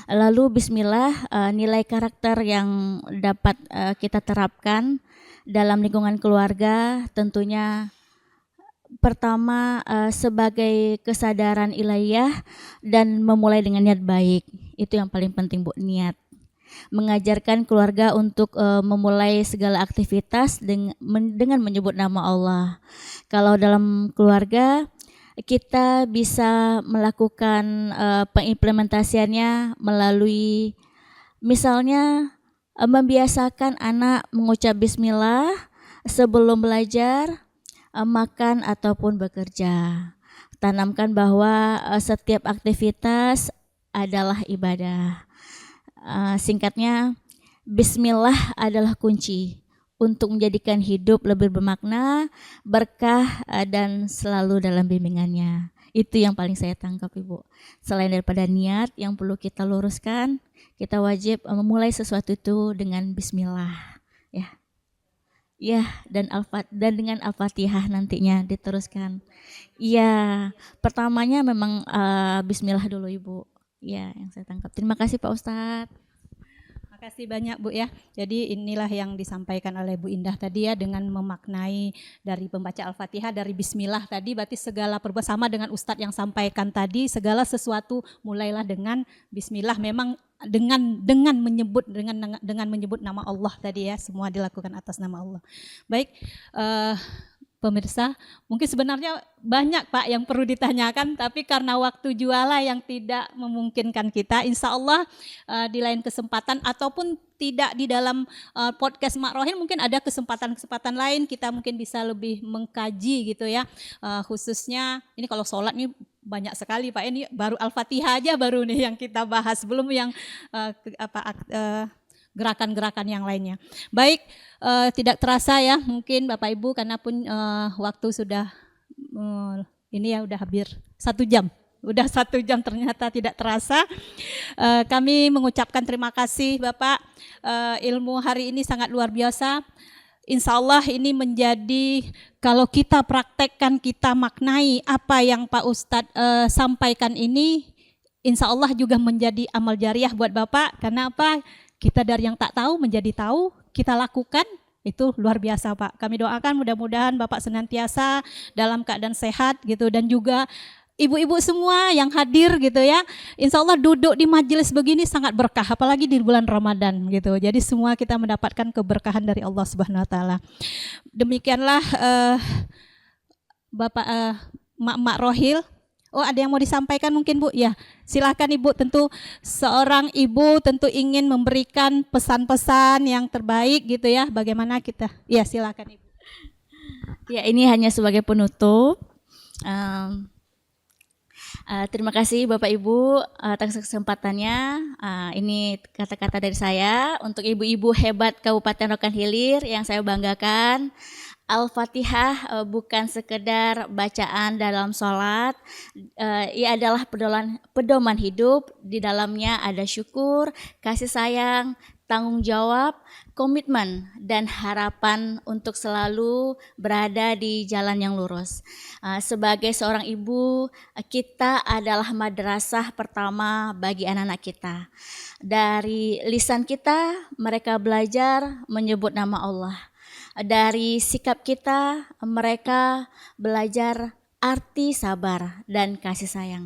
Lalu bismillah, nilai karakter yang dapat kita terapkan dalam lingkungan keluarga tentunya pertama sebagai kesadaran ilahiyah dan memulai dengan niat baik. Itu yang paling penting Bu, niat. Mengajarkan keluarga untuk memulai segala aktivitas dengan menyebut nama Allah. Kalau dalam keluarga kita bisa melakukan pengimplementasiannya melalui misalnya membiasakan anak mengucap bismillah sebelum belajar, makan ataupun bekerja. Tanamkan bahwa setiap aktivitas adalah ibadah. Singkatnya, bismillah adalah kunci untuk menjadikan hidup lebih bermakna, berkah, dan selalu dalam bimbingannya. Itu yang paling saya tangkap Ibu. Selain daripada niat yang perlu kita luruskan, kita wajib memulai sesuatu itu dengan bismillah. Ya, dan dengan Al-Fatihah nantinya diteruskan. Iya, pertamanya memang bismillah dulu Ibu. Ya, yang saya tangkap. Terima kasih Pak Ustadz. Terima kasih banyak Bu ya. Jadi inilah yang disampaikan oleh Bu Indah tadi ya, dengan memaknai dari pembaca Al-Fatihah dari Bismillah tadi, berarti segala perbuatan sama dengan Ustadz yang sampaikan tadi, segala sesuatu mulailah dengan Bismillah. Memang dengan menyebut nama Allah tadi ya, semua dilakukan atas nama Allah. Baik, pemirsa, mungkin sebenarnya banyak Pak yang perlu ditanyakan, tapi karena waktu juala yang tidak memungkinkan kita, insya Allah di lain kesempatan ataupun tidak di dalam podcast Mak Rohil, mungkin ada kesempatan-kesempatan lain kita mungkin bisa lebih mengkaji gitu ya, khususnya ini kalau sholat nih banyak sekali Pak, ini baru Al-Fatihah aja baru nih yang kita bahas, belum yang gerakan-gerakan yang lainnya. Baik, tidak terasa ya mungkin Bapak Ibu, karena pun waktu sudah ini ya udah hampir 1 jam. Udah 1 jam ternyata tidak terasa. Kami mengucapkan terima kasih Bapak, ilmu hari ini sangat luar biasa. Insya Allah ini menjadi, kalau kita praktekkan, kita maknai apa yang Pak Ustadz sampaikan ini, insya Allah juga menjadi amal jariah buat Bapak. Karena apa? Kita dari yang tak tahu menjadi tahu, kita lakukan, itu luar biasa Pak. Kami doakan mudah-mudahan Bapak senantiasa dalam keadaan sehat gitu, dan juga ibu-ibu semua yang hadir gitu ya, insya Allah duduk di majelis begini sangat berkah, apalagi di bulan Ramadan gitu. Jadi semua kita mendapatkan keberkahan dari Allah Subhanahu Wa Taala. Demikianlah Bapak Mak Rohil. Oh, ada yang mau disampaikan mungkin Bu? Ya, silakan Ibu. Tentu seorang ibu tentu ingin memberikan pesan-pesan yang terbaik gitu ya. Bagaimana kita? Ya, silakan Ibu. Ya, ini hanya sebagai penutup. Terima kasih Bapak Ibu atas kesempatannya. Ini kata-kata dari saya untuk ibu-ibu hebat Kabupaten Rokan Hilir yang saya banggakan. Al-Fatihah bukan sekedar bacaan dalam sholat, ia adalah pedoman hidup. Di dalamnya ada syukur, kasih sayang, tanggung jawab, komitmen, dan harapan untuk selalu berada di jalan yang lurus. Sebagai seorang ibu, kita adalah madrasah pertama bagi anak-anak kita. Dari lisan kita, mereka belajar menyebut nama Allah. Dari sikap kita, mereka belajar arti sabar dan kasih sayang.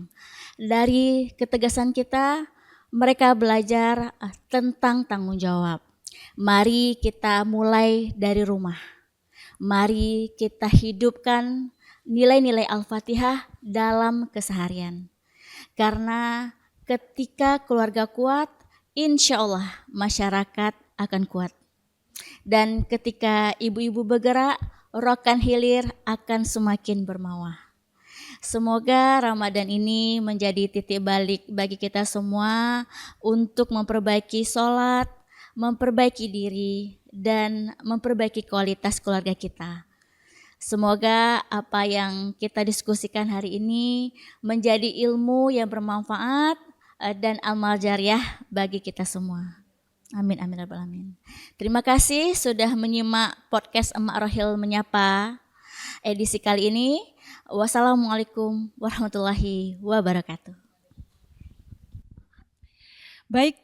Dari ketegasan kita, mereka belajar tentang tanggung jawab. Mari kita mulai dari rumah. Mari kita hidupkan nilai-nilai Al-Fatihah dalam keseharian. Karena ketika keluarga kuat, insya Allah masyarakat akan kuat. Dan ketika ibu-ibu bergerak, Rokan Hilir akan semakin bermawah. Semoga Ramadan ini menjadi titik balik bagi kita semua untuk memperbaiki sholat, memperbaiki diri, dan memperbaiki kualitas keluarga kita. Semoga apa yang kita diskusikan hari ini menjadi ilmu yang bermanfaat dan amal jariah bagi kita semua. Amin, amin, rabbal alamin. Terima kasih sudah menyimak podcast Mak Rohil Menyapa edisi kali ini. Wassalamualaikum warahmatullahi wabarakatuh. Baik,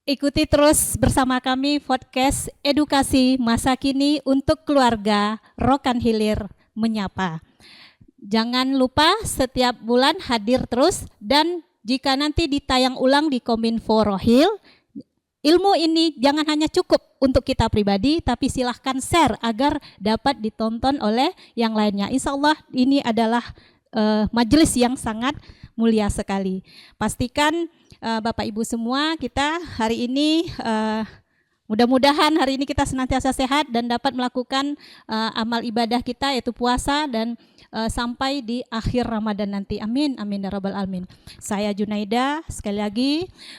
ikuti terus bersama kami podcast edukasi masa kini untuk keluarga Rokan Hilir Menyapa. Jangan lupa setiap bulan hadir terus, dan jika nanti ditayang ulang di Kominfo Rohil, ilmu ini jangan hanya cukup untuk kita pribadi, tapi silahkan share agar dapat ditonton oleh yang lainnya. Insya Allah ini adalah majelis yang sangat mulia sekali. Pastikan Bapak Ibu semua, kita hari ini mudah-mudahan hari ini kita senantiasa sehat dan dapat melakukan amal ibadah kita, yaitu puasa, dan sampai di akhir Ramadan nanti. Amin, amin ya rabbal alamin. Saya Junaida, sekali lagi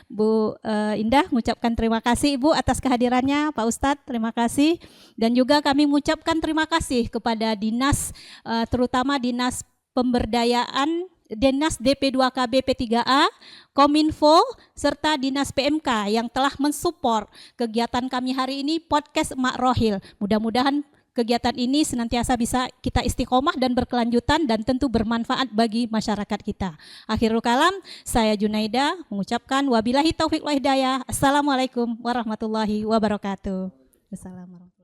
Bu Indah mengucapkan terima kasih Ibu atas kehadirannya, Pak Ustadz terima kasih, dan juga kami mengucapkan terima kasih kepada dinas, terutama dinas pemberdayaan, Dinas DP2KB P3A, Kominfo, serta Dinas PMK yang telah mensupport kegiatan kami hari ini podcast Mak Rohil. Mudah-mudahan kegiatan ini senantiasa bisa kita istiqomah dan berkelanjutan dan tentu bermanfaat bagi masyarakat kita. Akhirul kalam, saya Junaida mengucapkan wabillahi taufiq wal hidayah. Assalamualaikum warahmatullahi wabarakatuh. Assalamualaikum.